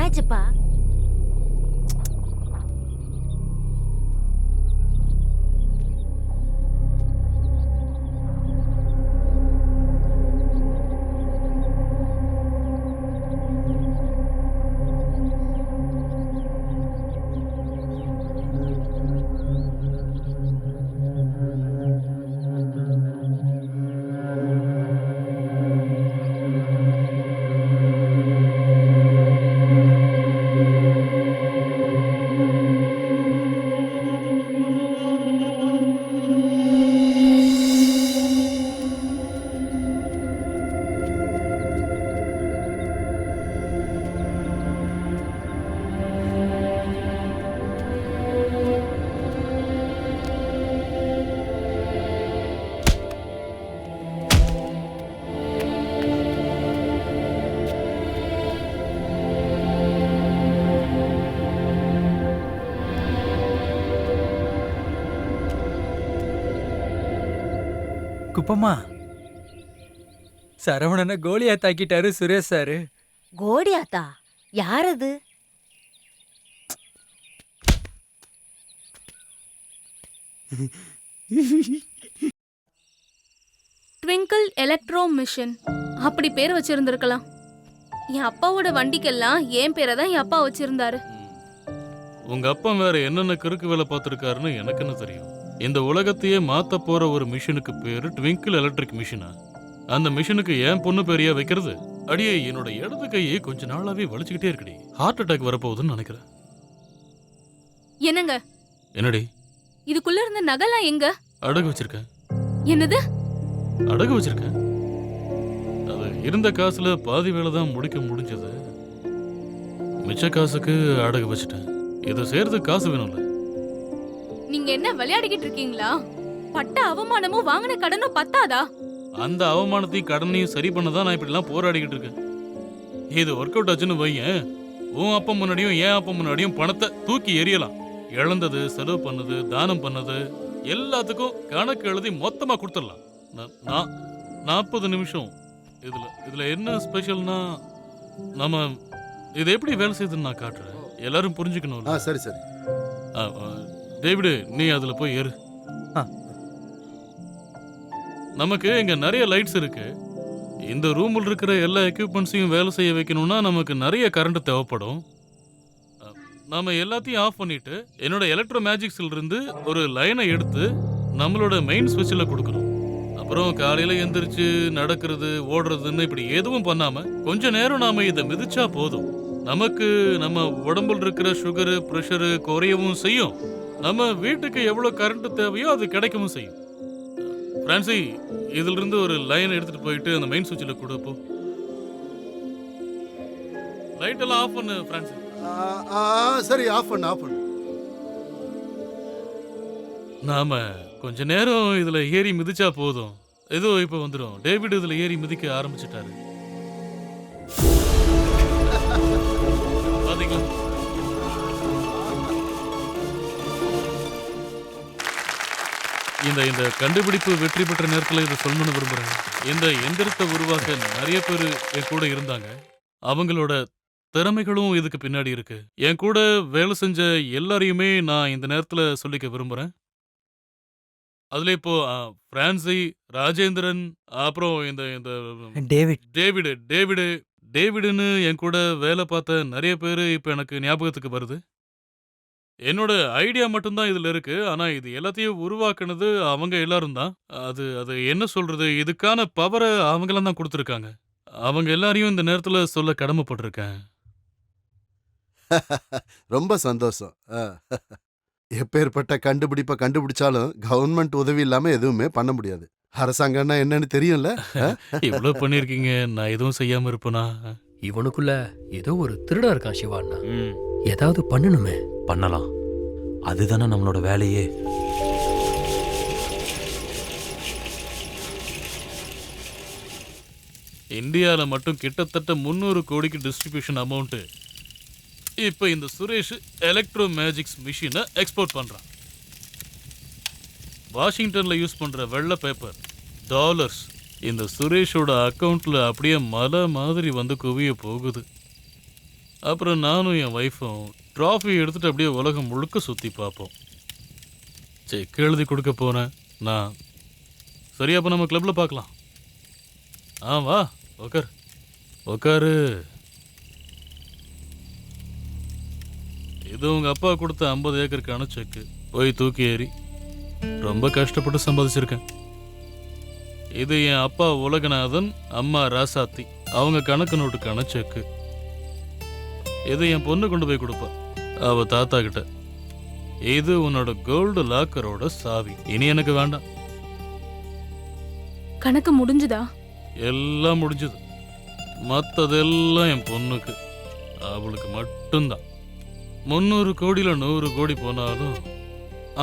என்னாச்சுப்பா? குப்பம்மா, சரவணனை கோலியா தாக்கிட்டாரு சுரேஷ் சாரு. கோடியாத்தா? யார் அது? ட்விங்கிள் எலக்ட்ரோ மிஷன் அப்படி பேர் வச்சிருந்திருக்கலாம். என் அப்பாவோட வண்டிக்கெல்லாம் என் பேரை தான் என் அப்பா வச்சிருந்தாரு. உங்க அப்பா வேற என்னென்ன கிறுக்கு வேலை பார்த்துருக்காருன்னு எனக்கு என்ன தெரியும்? இந்த உலகத்தையே மாத்த போற ஒரு மிஷினுக்கு பேரு ட்விங்கிள் எலக்ட்ரிக் மிஷினா? அந்த மிஷினுக்கு ஏன் பொண்ணு பேரையா வைக்கிறது? அடியே, என்னோட இடது கையை கொஞ்ச நாளாவே வலிச்சுக்கிட்டே இருக்குடி. ஹார்ட் அட்டாக் வரப்போகுதுன்னு நினைக்கிறேன். என்னங்க என்னடி? இதுக்குள்ள இருந்த நகைலாம் எங்க? அடகு வச்சிருக்கேன். என்னது? அடகு வச்சிருக்கேன். அது இருந்த காசுல பாதி வேலை தான் முடிக்க முடிஞ்சது. மிச்ச காசுக்கு அடகு வச்சுட்டேன். இதை சேர்த்து காசு வேணும்ல. நீங்க என்ன விளையாடிக்கிட்டு இருக்கீங்களா? பட்ட அவமானமும் வாங்கின கடனும் பத்தாதா? அந்த அவமானத்தையும் கடனையும் சரி பண்ணதான் நான் இப்படிலாம் போராடிக்கிட்டு இருக்கேன். இது ஒர்க் அவுட் ஆச்சுன்னு வையேன், உன் அப்பா முன்னாடியும் என் அப்பா முன்னாடியும் பணத்தை தூக்கி எறியலாம். இழந்தது, செலவு பண்ணது, தானம் பண்ணது எல்லாத்துக்கும் கணக்கு எழுதி மொத்தமா கொடுத்துடலாம். நான் 40 நிமிஷம். இதுல என்ன ஸ்பெஷல்னா, நம்ம இது எப்படி வேலை செய்யுதுன்னு நான் காட்டுறேன். எல்லாரும் புரிஞ்சுக்கணும். சரி சரி. டேவிடு, நீ அதுல போய் ஏறு. நமக்கு இங்க நிறைய லைட்ஸ் இருக்கு. இந்த ரூமில் இருக்கிற எல்லா எக்யூப்மெண்ட்ஸையும் வேலை செய்ய வைக்கணும்னா நமக்கு நிறைய கரண்ட் தேவைப்படும். நாம எல்லாத்தையும் ஆஃப் பண்ணிட்டு என்னோட எலக்ட்ரோ மேஜிக்ஸ்ல இருந்து ஒரு லைனை எடுத்து நம்மளோட மெயின் ஸ்விட்சில் கொடுக்கணும். அப்புறம் காலையில எந்திரிச்சு நடக்கிறது, ஓடுறதுன்னு இப்படி எதுவும் பண்ணாம கொஞ்ச நேரம் நாம இதை மிதிச்சா போதும். நமக்கு நம்ம உடம்புல இருக்கிற சுகரு, பிரஷரு குறையவும் செய்யும். நம்ம வீட்டுக்கு எவ்வளவு கரண்ட் தேவையோ அது கிடைக்கவும் செய்யும். பிரான்சி, இதுல இருந்து ஒரு லைன் எடுத்துட்டு போயிட்டு அந்த மெயின் சுவிட்சில் கொடுப்போ. லைட் எல்லாம் ஆஃப் பண்ணு பிரான்சி. சரி, ஆஃப் பண்ணு. நாம கொஞ்ச நேரம் இதுல ஏறி மிதிச்சா போதும். ஏதோ இப்ப வந்துடும். டேவிட் இதுல ஏறி மிதிக்க ஆரம்பிச்சிட்டாரு. பாத்தீங்களா? இந்த கண்டுபிடிப்பு வெற்றி பெற்ற நேரத்தில் இதை சொல்லணும்னு விரும்புறேன். இந்த எந்திரத்தை உருவாக்க நிறைய பேர் என் கூட இருந்தாங்க. அவங்களோட திறமைகளும் இதுக்கு பின்னாடி இருக்கு. என் கூட வேலை செஞ்ச எல்லாரையுமே நான் இந்த நேரத்தில் சொல்லிக்க விரும்புறேன். அதுல இப்போ பிரான்சி, ராஜேந்திரன், அப்புறம் இந்த டேவிடுன்னு என் கூட வேலை பார்த்த நிறைய பேர் இப்போ எனக்கு ஞாபகத்துக்கு வருது. என்னோட ஐடியா மட்டும்தான் இதுல இருக்கு. ஆனா இது எல்லாத்தையும் உருவாக்குனது அவங்க எல்லாரும் தான். அது என்ன சொல்றது, இதுக்கான பவரை அவங்களாம் தான் கொடுத்துருக்காங்க. அவங்க எல்லாரையும் இந்த நேரத்துல சொல்ல கடமைப்பட்டிருக்கேன். ரொம்ப சந்தோஷம். எப்பேற்பட்ட கண்டுபிடிப்பை கண்டுபிடிச்சாலும் கவர்மெண்ட் உதவி இல்லாம எதுவுமே பண்ண முடியாது. அரசாங்கம்னா என்னன்னு தெரியும்ல. இவ்வளவு பண்ணிருக்கீங்க, நான் எதுவும் செய்யாம இருப்பேனா? இவனுக்குள்ள ஏதோ ஒரு திருடன் இருக்கான் சிவாண்ணா. ஏதாவது பண்ணணுமே. பண்ணலாம், அதுதானே நம்மளோட வேலையே. இந்தியால மட்டும் கிட்டத்தட்ட 300 கோடிக்கு டிஸ்ட்ரிபியூஷன் அமௌண்ட். இப்ப இந்த சுரேஷ் எலக்ட்ரோ மேஜிக்ஸ் மிஷினை எக்ஸ்போர்ட் பண்றான். வாஷிங்டன்ல யூஸ் பண்ற வெள்ளை பேப்பர், டாலர்ஸ் இந்த சுரேஷோட அக்கவுண்ட்ல அப்படியே மலை மாதிரி வந்து குவிய போகுது. அப்புறம் நானும் என் ஒய்ஃபும் ட்ராஃபி எடுத்துட்டு அப்படியே உலகம் முழுக்க சுற்றி பார்ப்போம். செக் எழுதி கொடுக்க போனேன் நான். சரி, அப்போ நம்ம கிளப்பில் பார்க்கலாம். வா உக்கார் உக்காரு. இது உங்கள் அப்பா கொடுத்த 50 ஏக்கருக்கான செக்கு. போய் தூக்கி ஏறி ரொம்ப கஷ்டப்பட்டு சம்பாதிச்சிருக்கேன். இது என் அப்பா உலகநாதன், அம்மா ராசாத்தி, அவங்க கணக்கு நோட்டுக்கான செக்கு. இது என் பொண்ணு கொண்டு போய் கொடுப்பா அவ தாத்தா கிட்ட. இது உன்னோட கோல்டு லாக்கரோட சாவி. இனி எனக்கு வேண்டாம். கணக்கு முடிஞ்சுதா? எல்லாம் முடிஞ்சது. மற்றதெல்லாம் என் பொண்ணுக்கு. அவளுக்கு மட்டும்தான். 300 கோடியில் 100 கோடி போனாலும்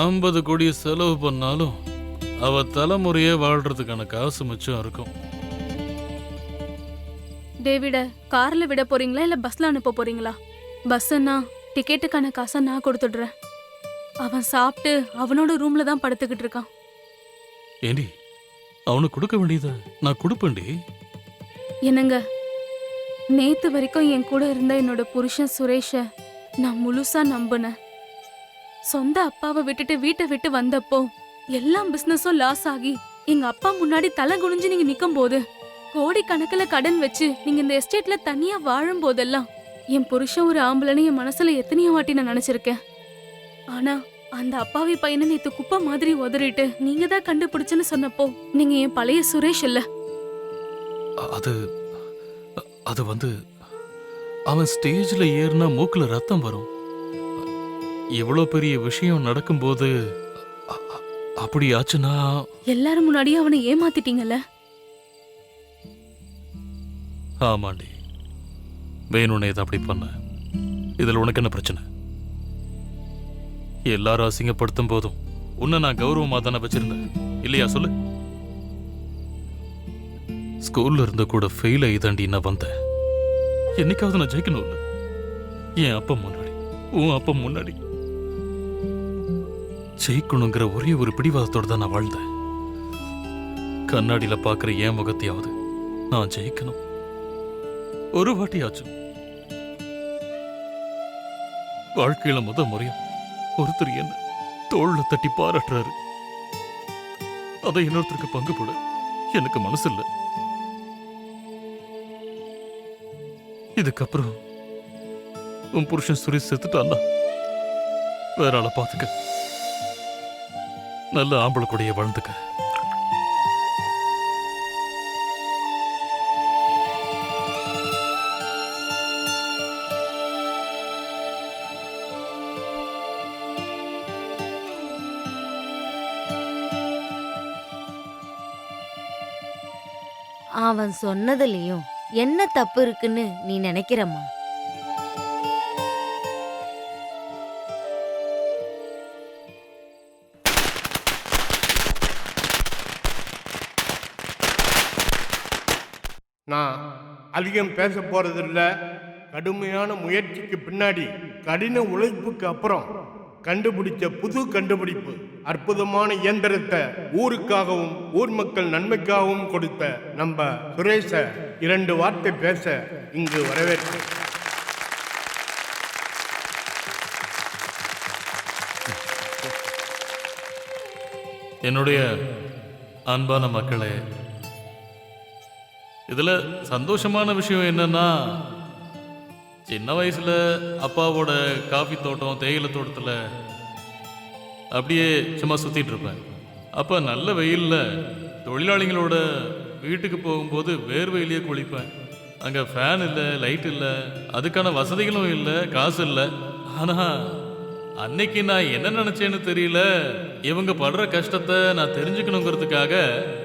50 கோடியை செலவு பண்ணாலும் அவ தலைமுறையே வாழ்றதுக்கான காசு மிச்சம் இருக்கும். டேவிட கார்ல விட போறீங்களா இல்ல பஸ்ல அனுப்ப போறீங்களா? பஸ்ஸுன்னா டிக்கெட்டுக்கான காசை நான் கொடுத்துடுறேன். அவன் சாப்பிட்டு அவனோட ரூம்ல தான் படுத்துக்கிட்டு இருக்கான். ஏண்டி, அவனுக்கு கொடுக்க வேண்டியத நான் கொடுப்பேன்டி. என்னங்க, நேத்து வரைக்கும் என் கூட இருந்த என்னோட புருஷன் சுரேஷ நான் முழுசா நம்பினேன். சொந்த அப்பாவை விட்டுட்டு வீட்டை விட்டு வந்தப்போ எல்லா பிசினஸும் லாஸ் ஆகி எங்க அப்பா முன்னாடி தலை குனிஞ்சு நீங்க நிக்கும் போது, கோடிக்கணக்கில் கடன் வச்சு நீங்க இந்த எஸ்டேட்ல தனியா வாழும் போதெல்லாம் என் புருஷன் ஒரு ஆம்பளைன்னு என் மனசுல எத்தனையோ வாட்டி நான் நினைச்சிருக்கேன். ஆனா அந்த அப்பாவி பையனை நேத்து குப்பை மாதிரி உதறிட்டு நீங்க தான் கண்டுபிடிச்சுன்னு சொன்னப்போ நீங்க என் பழைய சுரேஷ் இல்ல. அது வந்து அவன் ஸ்டேஜ்ல ஏறினா மூக்குல ரத்தம் வரும். எவ்வளோ பெரிய விஷயம் நடக்கும்போது அப்படி ஆச்சுன்னா எல்லாரும் முன்னாடியும் அவனை ஏமாத்திட்டீங்கல்ல. ஆமாண்டி, வேணும்னே இதை அப்படி பண்ண. இதுல உனக்கு என்ன பிரச்சனை? எல்லாரும் அசிங்கப்படுத்தும் போதும் உன்னை நான் கௌரவமா தானே வச்சிருந்தேன், இல்லையா? சொல்லு. ஸ்கூல்ல இருந்து கூட ஃபெயில் ஆகிதாண்டி நான் வந்தேன். என்னைக்காவது நான் ஜெயிக்கணும் இல்லை? என் அப்பா முன்னாடி, உன் அப்பா முன்னாடி ஜெயிக்கணுங்கிற ஒரே ஒரு பிடிவாதத்தோடு தான் நான் வாழ்ந்தேன். கண்ணாடியில பார்க்குற என் முகத்தையாவது நான் ஜெயிக்கணும். ஒரு வாட்டியாச்சும் வாழ்க்கையில முறையா ஒருத்தர் என்ன தோள்ல தட்டி பாராட்டுறாரு. அதை இன்னொருத்தருக்கு பங்கு போட எனக்கு மனசு இல்லை. இதுக்கப்புறம் உன் புருஷன் சுரேஷ் செத்துட்டான்னா வேற ஆளை பார்த்துக்க. நல்ல ஆம்பளை கூடயே வாழ்ந்துக்க. அவன் சொன்னதுலயும் என்ன தப்பு இருக்குன்னு நீ நினைக்கிறம்மா? நான் அதிகம் பேச போறதில்ல. கடுமையான முயற்சிக்கு பின்னாடி கடின உழைப்புக்கு அப்புறம் கண்டுபிடிச்ச புது கண்டுபிடிப்பு, அற்புதமான இயந்திரத்தை ஊருக்காகவும் ஊர் மக்கள் நன்மைக்காகவும் கொடுத்த நம்ம சுரேஷ 2 வார்த்தை பேச இங்கு வரவேற்கிறேன். என்னுடைய அன்பான மக்களே, இதுல சந்தோஷமான விஷயம் என்னன்னா, சின்ன வயசுல அப்பாவோட காஃபி தோட்டம் தேயிலை தோட்டத்துல அப்படியே சும்மா சுத்திட்டு இருப்பேன். அப்ப நல்ல வெயில்ல தொழிலாளிகளோட வீட்டுக்கு போகும்போது வேர்வையிலேயே குளிப்பேன். அங்க ஃபேன் இல்லை, லைட் இல்லை, அதுக்கான வசதிகளும் இல்லை, காசு இல்லை. ஆனா அன்னைக்கு நான் என்ன நினைச்சேன்னு தெரியல, இவங்க படுற கஷ்டத்தை நான் தெரிஞ்சுக்கணுங்கிறதுக்காக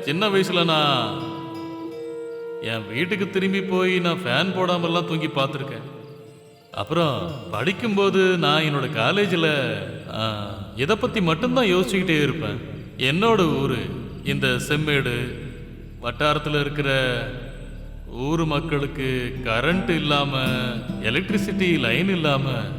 சின்ன வயசுல நான் என் வீட்டுக்கு திரும்பி போய் நான் ஃபேன் போடாமல்லாம் தூங்கி பார்த்துருக்கேன். அப்புறம் படிக்கும்போது நான் என்னோட காலேஜில் இதை பற்றி மட்டும்தான் யோசிச்சுக்கிட்டே இருப்பேன். என்னோட ஊர் இந்த செம்மேடு வட்டாரத்தில் இருக்கிற ஊர் மக்களுக்கு கரண்ட் இல்லாமல், எலக்ட்ரிசிட்டி லைன் இல்லாமல்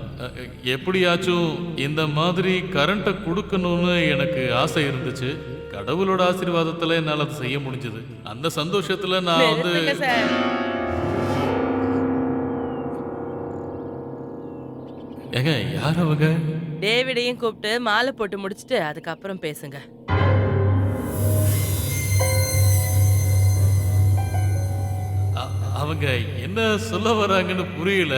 எப்படியாச்சும் இந்த மாதிரி கரண்ட்டை கொடுக்கணும்னு எனக்கு ஆசை இருந்துச்சு. கடவுளோட ஆசீர்வாதத்தில் என்னால் அதை செய்ய முடிஞ்சது. அந்த சந்தோஷத்தில் நான் வந்து ஏங்க யார் அவங்க? டேவிடையும் கூப்பிட்டு மாலை போட்டு முடிச்சிட்டு அதுக்கப்புறம் பேசுங்க. அவங்க என்ன சொல்ல வராங்கன்னு புரியல.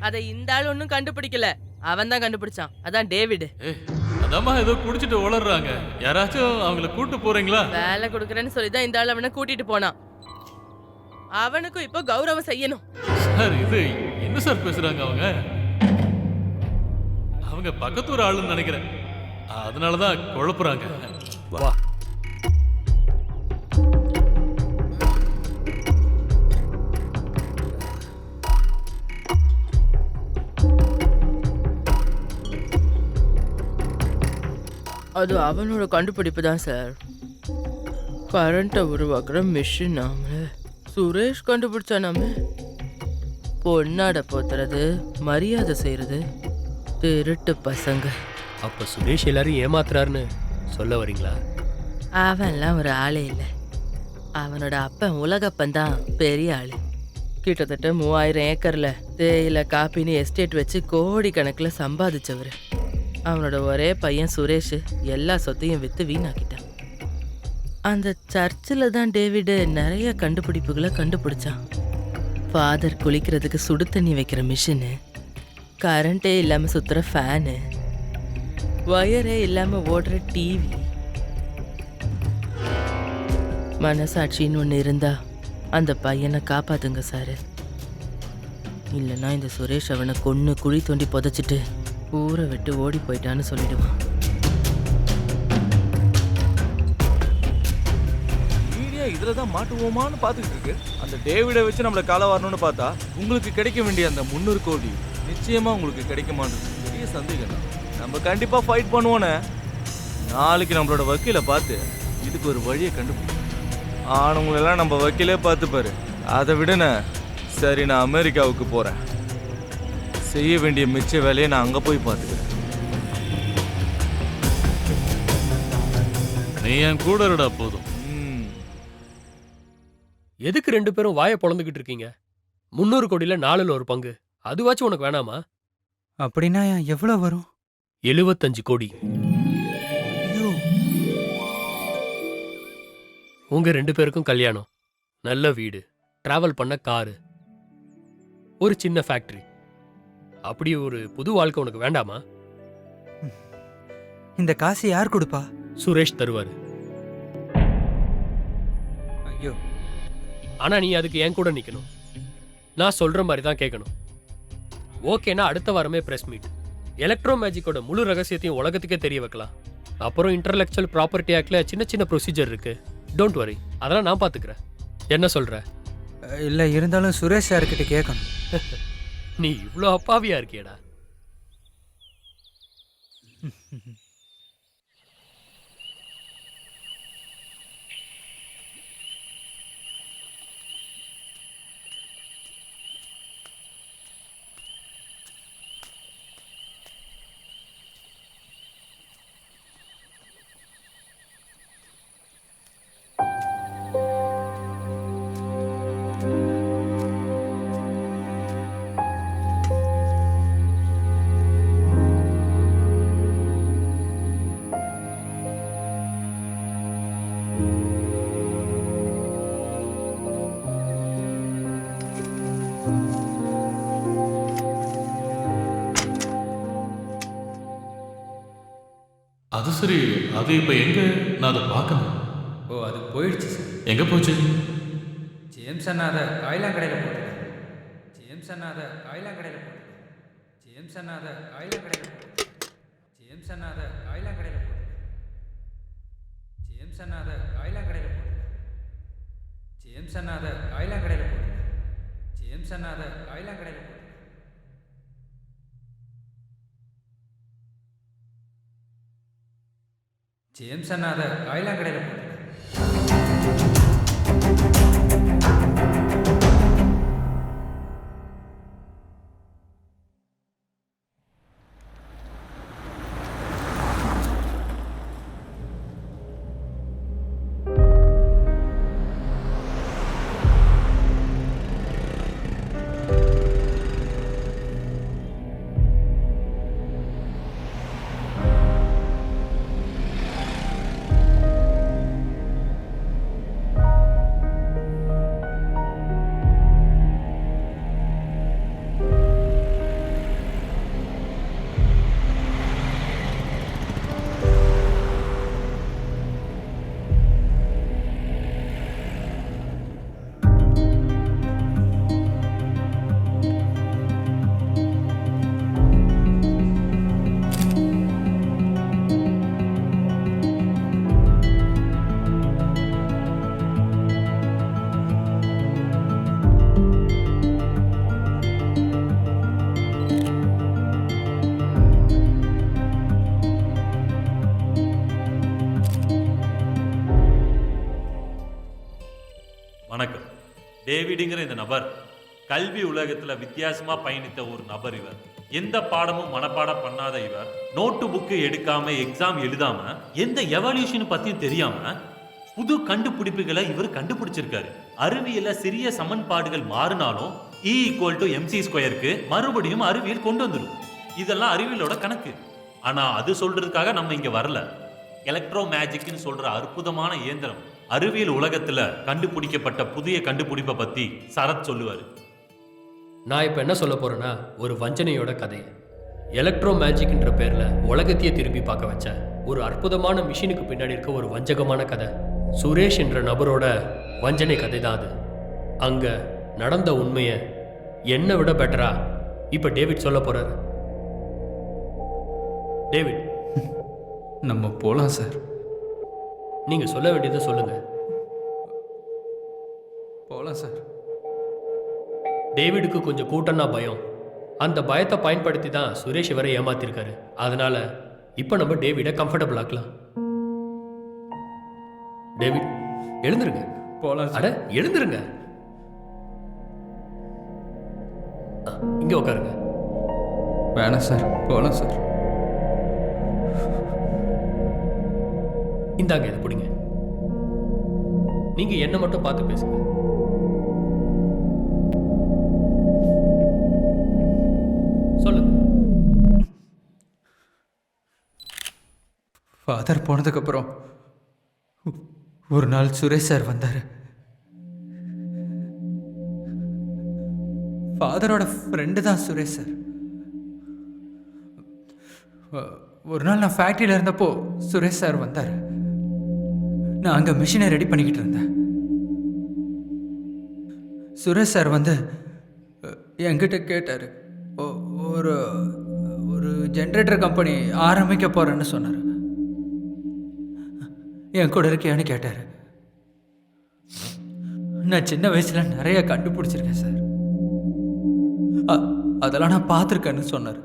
அதை இந்த ஆள் ஒன்றும் கண்டுபிடிக்கல, அவன் தான் கண்டுபிடிச்சான். அதான் டேவிடு. அதம்மா ஏதோ குடிச்சிட்டு உளறாங்க. யாராச்சும் அவங்கள கூட்டு போறீங்களா? வேலை கொடுக்குறேன்னு சொல்லி தான் இந்த ஆள் அவனை கூட்டிட்டு போனான். அவனுக்கும் இப்போ கௌரவம் செய்யணும். சார் இது என்ன சார் பேசுறாங்க அவங்க? அவங்க பக்கத்தூர் ஆளுன்னு நினைக்கிறேன். அதனாலதான் குழப்புறாங்க. வா. அது அவனோட கண்டுபிடிப்பு தான் சார். கரண்ட்டை உருவாக்குற மிஷின் நாம சுரேஷ் கண்டுபிடிச்சா நாம பொன்னாட போத்துறது, மரியாதை செய்யறது, திருட்டு பசங்க. அப்ப சுரேஷ் எல்லாரும் ஏமாத்துறாருன்னு சொல்ல வரீங்களா? அவன்லாம் ஒரு ஆளே இல்லை. அவனோட அப்பன் உலகப்பன் தான் பெரிய ஆளு. கிட்டத்தட்ட 3000 ஏக்கர்ல தேயிலை காப்பின்னு எஸ்டேட் வச்சு கோடிக்கணக்கில் சம்பாதிச்சவர். அவனோட ஒரே பையன் சுரேஷ் எல்லா சொத்தையும் விற்று வீணாக்கிட்டான். அந்த சர்ச்சில் தான் டேவிடு நிறைய கண்டுபிடிப்புகளை கண்டுபிடிச்சான். ஃபாதர் குளிக்கிறதுக்கு சுடு தண்ணி வைக்கிற மிஷினு, கரண்ட்டே இல்லாமல் சுற்றுற ஃபேனு, ஒயரே இல்லாமல் ஓடுற டிவி. மனசாட்சின்னு ஒன்று இருந்தா அந்த பையனை காப்பாத்துங்க சார். இல்லைன்னா இந்த சுரேஷ் அவனை கொன்று குழி தோண்டி புதைச்சிட்டு ஊரை விட்டு ஓடி போயிட்டான்னு சொல்லிடுவான். மீடியா இதுல தான் மாட்டுவோமான்னு பார்த்துக்கிட்டு இருக்கு. அந்த டேவிடை வச்சு நம்மளை கால வரணும்னு பார்த்தா உங்களுக்கு கிடைக்க வேண்டிய அந்த 300 கோடி நிச்சயமா உங்களுக்கு கிடைக்குமான்றது பெரிய சந்தேகம் தான். நம்ம கண்டிப்பா ஃபைட் பண்ணுவோன்னு நாளைக்கு நம்மளோட வக்கீலை பார்த்து இதுக்கு ஒரு வழியை கண்டுபிடிக்கும். ஆனவங்களெல்லாம் நம்ம வக்கீலே பார்த்துப்பாரு. அதை விடன சரி, நான் அமெரிக்காவுக்கு போறேன். செய்ய வேண்டிய மிச்ச வேலையை நான் அங்கே போய் பார்த்துக்கிறேன். நீ என் கூட இருடா போதும். எதுக்கு 2 பேரும் வாயை பொழந்துக்கிட்டு இருக்கீங்க? 300 கோடியில 4ல் ஒரு பங்கு, அதுவாச்சும் உனக்கு வேணாமா? அப்படின்னா எவ்வளவு வரும்? 75 கோடி. உங்க 2 பேருக்கும் கல்யாணம், நல்ல வீடு, டிராவல் பண்ண காரு, ஒரு சின்ன ஃபேக்டரி. அப்படி ஒரு புது வாழ்க்கை உனக்கு வேண்டாமா? இந்த காசு யார் கொடுப்பா? சுரேஷ் தருவாரு. ஐயோ, ஆனா நீ அதுக்கு என் கூட நிக்கணும். நான் சொல்ற மாதிரி தான் கேட்கணும். ஓகேனா அடுத்த வாரமே பிரஸ் மீட். எலக்ட்ரோ மேஜிக்கோட முழு ரகசியத்தையும் உலகத்துக்கே தெரிய வைக்கலாம். அப்புறம் இன்டர்லெக்சுவல் ப்ராப்பர்ட்டி ஆக்ட்ல சின்ன சின்ன ப்ரொசீஜர் இருக்கு. டோன்ட் வரி, அதெல்லாம் நான் பாத்துக்கிறேன். என்ன சொல்ற? இல்ல இருந்தாலும் சுரேஷ் சார்கிட்ட கேட்கணும். நீ இவ்ளோ அப்பாவியா இருக்கியடா. அது சரி, அது இப்ப எங்க? நான் அதை பார்க்கணும். ஓ, அது போயிடுச்சு சார். எங்க போச்சு? ஜேம்ஸ் அண்ணா அதை காயிலாங்கடையில் போட்டுட்டார். ஜேம்ஸ் அண்ணா அதை காயிலாங்கடையில் போட்டுட்டார். ஜேம்ஸ் அண்ணா அதை காயிலாங்கடையில் போட்டுட்டார். ஜேம்ஸ் அண்ணா அதை காயிலாங்கடையில் போட்டுட்டார். ஜேம்ஸ் அண்ணா அதை காயிலாங்கடையில் போட்டுட்டார். ஜேம்ஸ் அண்ணா அதை காயிலாங்கடையில் போட்டுட்டார். ஜேம்ஸ் அண்ணா அதை காயிலாங்கடையில் போட்டுட்டார். ஜேம்ஸ் அண்ணா அதை காயிலாங்கடையில் போட்டுட்டார். டேவிடுங்கிற இந்த நபர் கல்வி உலகத்துல வித்தியாசமா பயணித்த ஒரு நபர். இவர் எந்த பாடமும் மனப்பாடம் பண்ணாத இவர் நோட்டு புக்கு எடுக்காம எக்ஸாம் எழுதாம எந்த எவல்யூஷன் பத்தியும் தெரியாம புது கண்டுபிடிப்புகளை இவர் கண்டுபிடிச்சிருக்காரு. அறிவியல்ல சிறிய சமன்பாடுகள் மாறினாலும் E=mc²க்கு மறுபடியும் அறிவியல் கொண்டு வந்துடும். இதெல்லாம் அறிவியலோட கணக்கு. ஆனா அது சொல்றதுக்காக நம்ம இங்க வரல. எலக்ட்ரோ மேஜிக்னு சொல்ற அற்புதமான இயந்திரம் அறிவியல் உலகத்துல கண்டுபிடிக்கப்பட்ட புதிய கண்டுபிடிப்பை பத்தி சரத் சொல்லுவாரு. நான் இப்போ என்ன சொல்ல போறேன்னா, ஒரு வஞ்சனையோட கதை. எலக்ட்ரோ மேஜிக்ன்ற பேர்ல உலகத்தையே திரும்பி பார்க்க வச்ச ஒரு அற்புதமான மிஷினுக்கு பின்னாடி இருக்க ஒரு வஞ்சகமான கதை. சுரேஷ் என்ற நபரோட வஞ்சனை கதை தான் அது. அங்க நடந்த உண்மையை என்னை விட பெட்டரா இப்ப டேவிட் சொல்ல போறாரு. டேவிட், நம்ம போலாம் சார். நீங்க சொல்ல வேண்டியதை சொல்லுங்க. போலாம் சார். டேவிடுக்கு கொஞ்சம் கூட்டம்னா பயம். அந்த பயத்தை பயன்படுத்தி தான் சுரேஷ் இவரை ஏமாத்திருக்காரு. அதனால இப்ப நம்ம டேவிடை கம்ஃபர்டபுள் ஆக்கலாம். டேவிட், எழுந்துருங்க. போலாம். அட எழுந்துருங்க. இங்க உட்காருங்க. வேணாம் சார், போலாம் சார். இந்தாங்க, இதை பிடிங்க. நீங்க என்ன மட்டும் பார்த்து பேசுங்க. சொல்லுங்க. ஃபாதர் போனதுக்கப்புறம் ஒரு நாள் சுரேஷ் சார் வந்தார். ஃபாதரோட ஃப்ரெண்டு தான் சுரேஷ் சார். ஒரு நாள் நான் ஃபேக்ட்ரியில் இருந்தப்போ சுரேஷ் சார் வந்தார். நான் அங்கே மிஷினை ரெடி பண்ணிக்கிட்டு இருந்தேன். சுரேஷ் சார் வந்து என்கிட்ட கேட்டார், ஒரு ஒரு ஜென்ரேட்டர் கம்பெனி ஆரம்பிக்க போகிறேன்னு சொன்னார். என் கூட இருக்கியான்னு கேட்டார். நான் சின்ன வயசில் நிறைய கண்டுபிடிச்சிருக்கேன் சார், அதெல்லாம் நான் பார்த்துருக்கேன்னு சொன்னார்.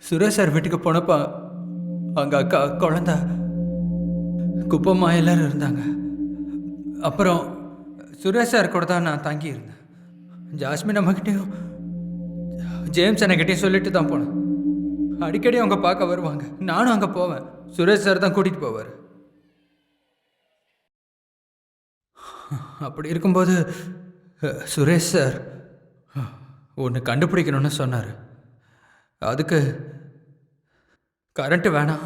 சுரேஷ் சார் வீட்டுக்கு போனப்போ அங்கே அக்கா, குழந்த, குப்பம்மா எல்லாரும் இருந்தாங்க. அப்புறம் சுரேஷ் சார் கூட தான் நான் தங்கி இருந்தேன். ஜாஸ்மின் நம்மக்கிட்டையும் ஜேம்ஸ் என்னக்கிட்டையும் சொல்லிட்டு தான் போனேன். அடிக்கடி அவங்க பார்க்க வருவாங்க, நானும் அங்கே போவேன். சுரேஷ் சார் தான் கூட்டிகிட்டு போவார். அப்படி இருக்கும்போது சுரேஷ் சார் ஒன்று கண்டுபிடிக்கணும்னு சொன்னார். அதுக்கு கரண்ட்டு வேணாம்,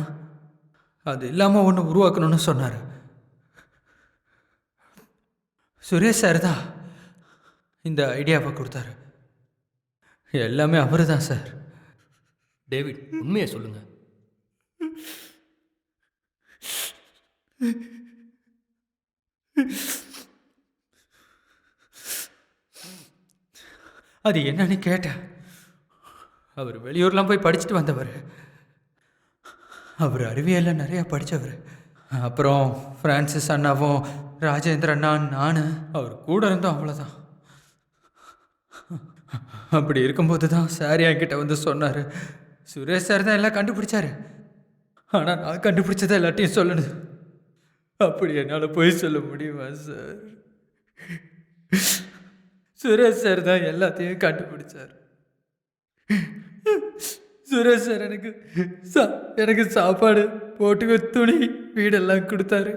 அது இல்லாமல் ஒன்று உருவாக்கணும்னு சொன்னார். சுரேஷ் சார் தான் இந்த ஐடியாவை கொடுத்தாரு. எல்லாமே அவரு தான் சார். டேவிட், உண்மையை சொல்லுங்க. அது என்னன்னு கேட்டேன். அவர் வெளியூர்லாம் போய் படிச்சுட்டு வந்தவர். அவர் அறிவியலில் நிறையா படித்தவர். அப்புறம் ஃப்ரான்சிஸ் அண்ணாவும் ராஜேந்திர அண்ணா, நான் அவர் கூட இருந்தோம், அவ்வளோதான். அப்படி இருக்கும்போது தான் சார் என்கிட்ட வந்து சொன்னார், சுரேஷ் சார் தான் எல்லாம் கண்டுபிடிச்சாரு, ஆனால் நான் கண்டுபிடிச்சதை எல்லாத்தையும் சொல்லணும். அப்படி என்னால் போய் சொல்ல முடியுமா சார்? சுரேஷ் சார் தான் எல்லாத்தையும் கண்டுபிடிச்சார். சுரேஷ் சார் எனக்கு சாப்பாடு போட்டுக்க, துணி, வீடெல்லாம் கொடுத்தாரு.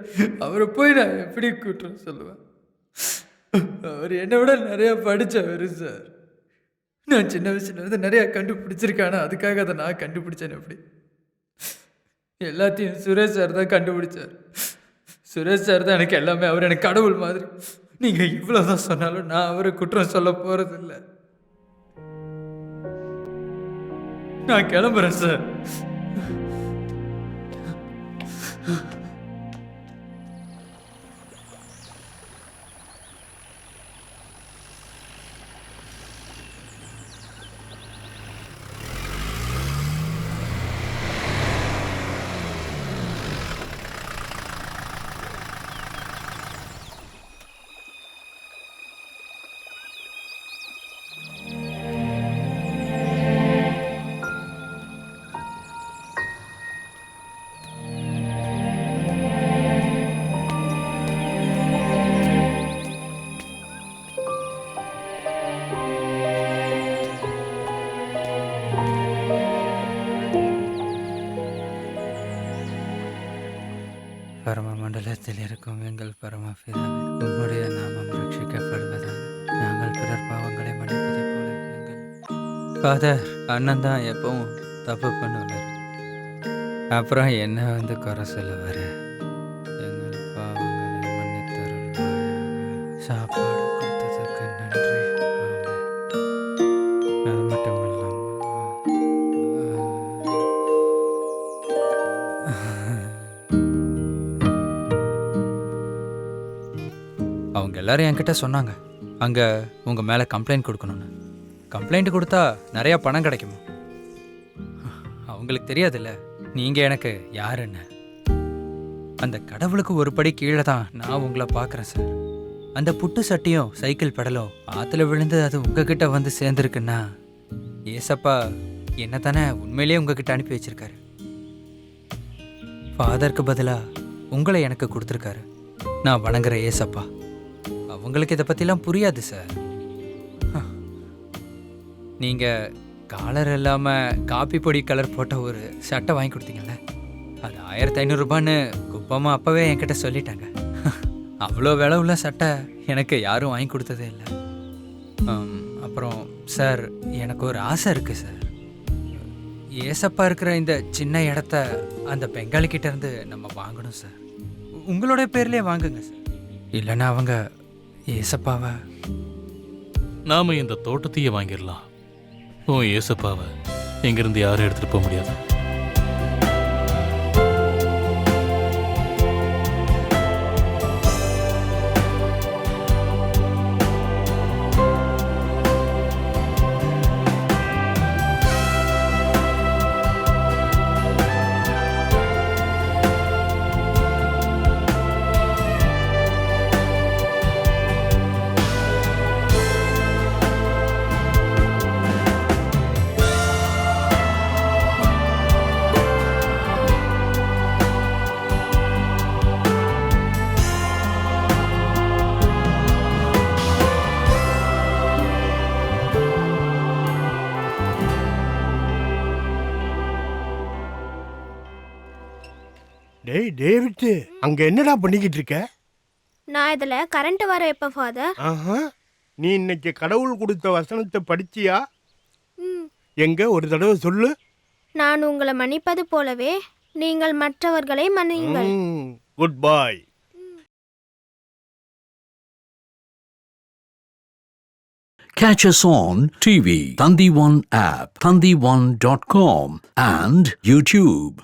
அவரை போய் நான் எப்படி கூட்டுறேன் சொல்லுவேன்? அவர் என்னை விட நிறையா படித்தவர் சார். நான் சின்ன வயசுலேருந்து நிறையா கண்டுபிடிச்சிருக்கானா, அதுக்காக அதை நான் கண்டுபிடிச்சேன். எப்படி எல்லாத்தையும் சுரேஷ் சார் தான் கண்டுபிடிச்சார். சுரேஷ் சார் தான் எனக்கு எல்லாமே. அவர் எனக்கு கடவுள் மாதிரி. நீங்கள் இவ்வளோதான் சொன்னாலும் நான் அவரை குற்றம் சொல்ல போகிறதில்லை. நான் கிளம்புறேன் சார். மண்டலத்தில் இருக்கும் எங்கள் பரமபிதாவே, உம்முடைய நாமம் ரட்சிக்கப்படுவதாக. நாங்கள் பிறர் பாவங்களை மன்னிப்பதைப் போல எங்கள் ஃபாதர் அண்ணன் தான் எப்பவும் தப்பு பண்ணுவார். அப்புறம் என்ன வந்து குறை சொல்லுவார். எங்கள் பாவங்களை மன்னித்தருள்வாயாக. சாப்பாடு கொடுத்ததுக்கு நன்றி. ஆமென். அது மட்டும் அவங்க எல்லாரும் என்கிட்ட சொன்னாங்க அங்கே உங்கள் மேலே கம்ப்ளைண்ட் கொடுக்கணும்னு. கம்ப்ளைண்ட் கொடுத்தா நிறையா பணம் கிடைக்குமா? அவங்களுக்கு தெரியாதுல்ல நீங்கள் எனக்கு யாருன்னு. அந்த கடவுளுக்கு ஒரு படி கீழே தான் நான் உங்களை பார்க்குறேன் சார். அந்த புட்டு சட்டியும் சைக்கிள் பெடலும் ஆற்றுல விழுந்து அது உங்ககிட்ட வந்து சேர்ந்துருக்குன்னா ஏசப்பா என்ன தானே உண்மையிலேயே உங்ககிட்ட அனுப்பி வச்சிருக்காரு. ஃபாதருக்கு பதிலாக உங்களை எனக்கு கொடுத்துருக்காரு. நான் வணங்குற ஏசப்பா. அவங்களுக்கு இதை பற்றிலாம் புரியாது சார். நீங்கள் காலர் இல்லாமல் காப்பி பொடி கலர் போட்ட ஒரு சட்டை வாங்கி கொடுத்தீங்கல்ல, அது 1500 ரூபான்னு குப்பமாக அப்போவே என்கிட்ட சொல்லிட்டாங்க. அவ்வளோ விலை உள்ள சட்டை எனக்கு யாரும் வாங்கி கொடுத்ததே இல்லை. அப்புறம் சார் எனக்கு ஒரு ஆசை இருக்குது சார். ஏசப்பா இருக்கிற இந்த சின்ன இடத்த அந்த பெங்காலிக்கிட்ட இருந்து நம்ம வாங்கணும் சார். உங்களோட பேர்லேயே வாங்குங்க சார். இல்லைன்னா அவங்க ஏசப்பாவை நாம இந்த தோட்டத்தையே வாங்கிடலாம். உன் ஏசப்பாவை இங்கிருந்து யாரும் எடுத்துட்டு போக முடியாது. டேய் டேவிட், அங்க என்னடா பண்ணிக்கிட்டு இருக்க? நான் இதுல கரண்ட் வர எப்ப ஃபாதர்? ஆஹா, நீ இன்னைக்கு கடவுள் கொடுத்த வசனத்தை படிச்சியா? எங்க ஒரு தடவை சொல்லு. நான் உங்களை மன்னிப்பது போலவே நீங்கள் மற்றவர்களை மன்னியுங்கள். Good bye. Catch us on TV, Thandivan app, thandivan.com and YouTube.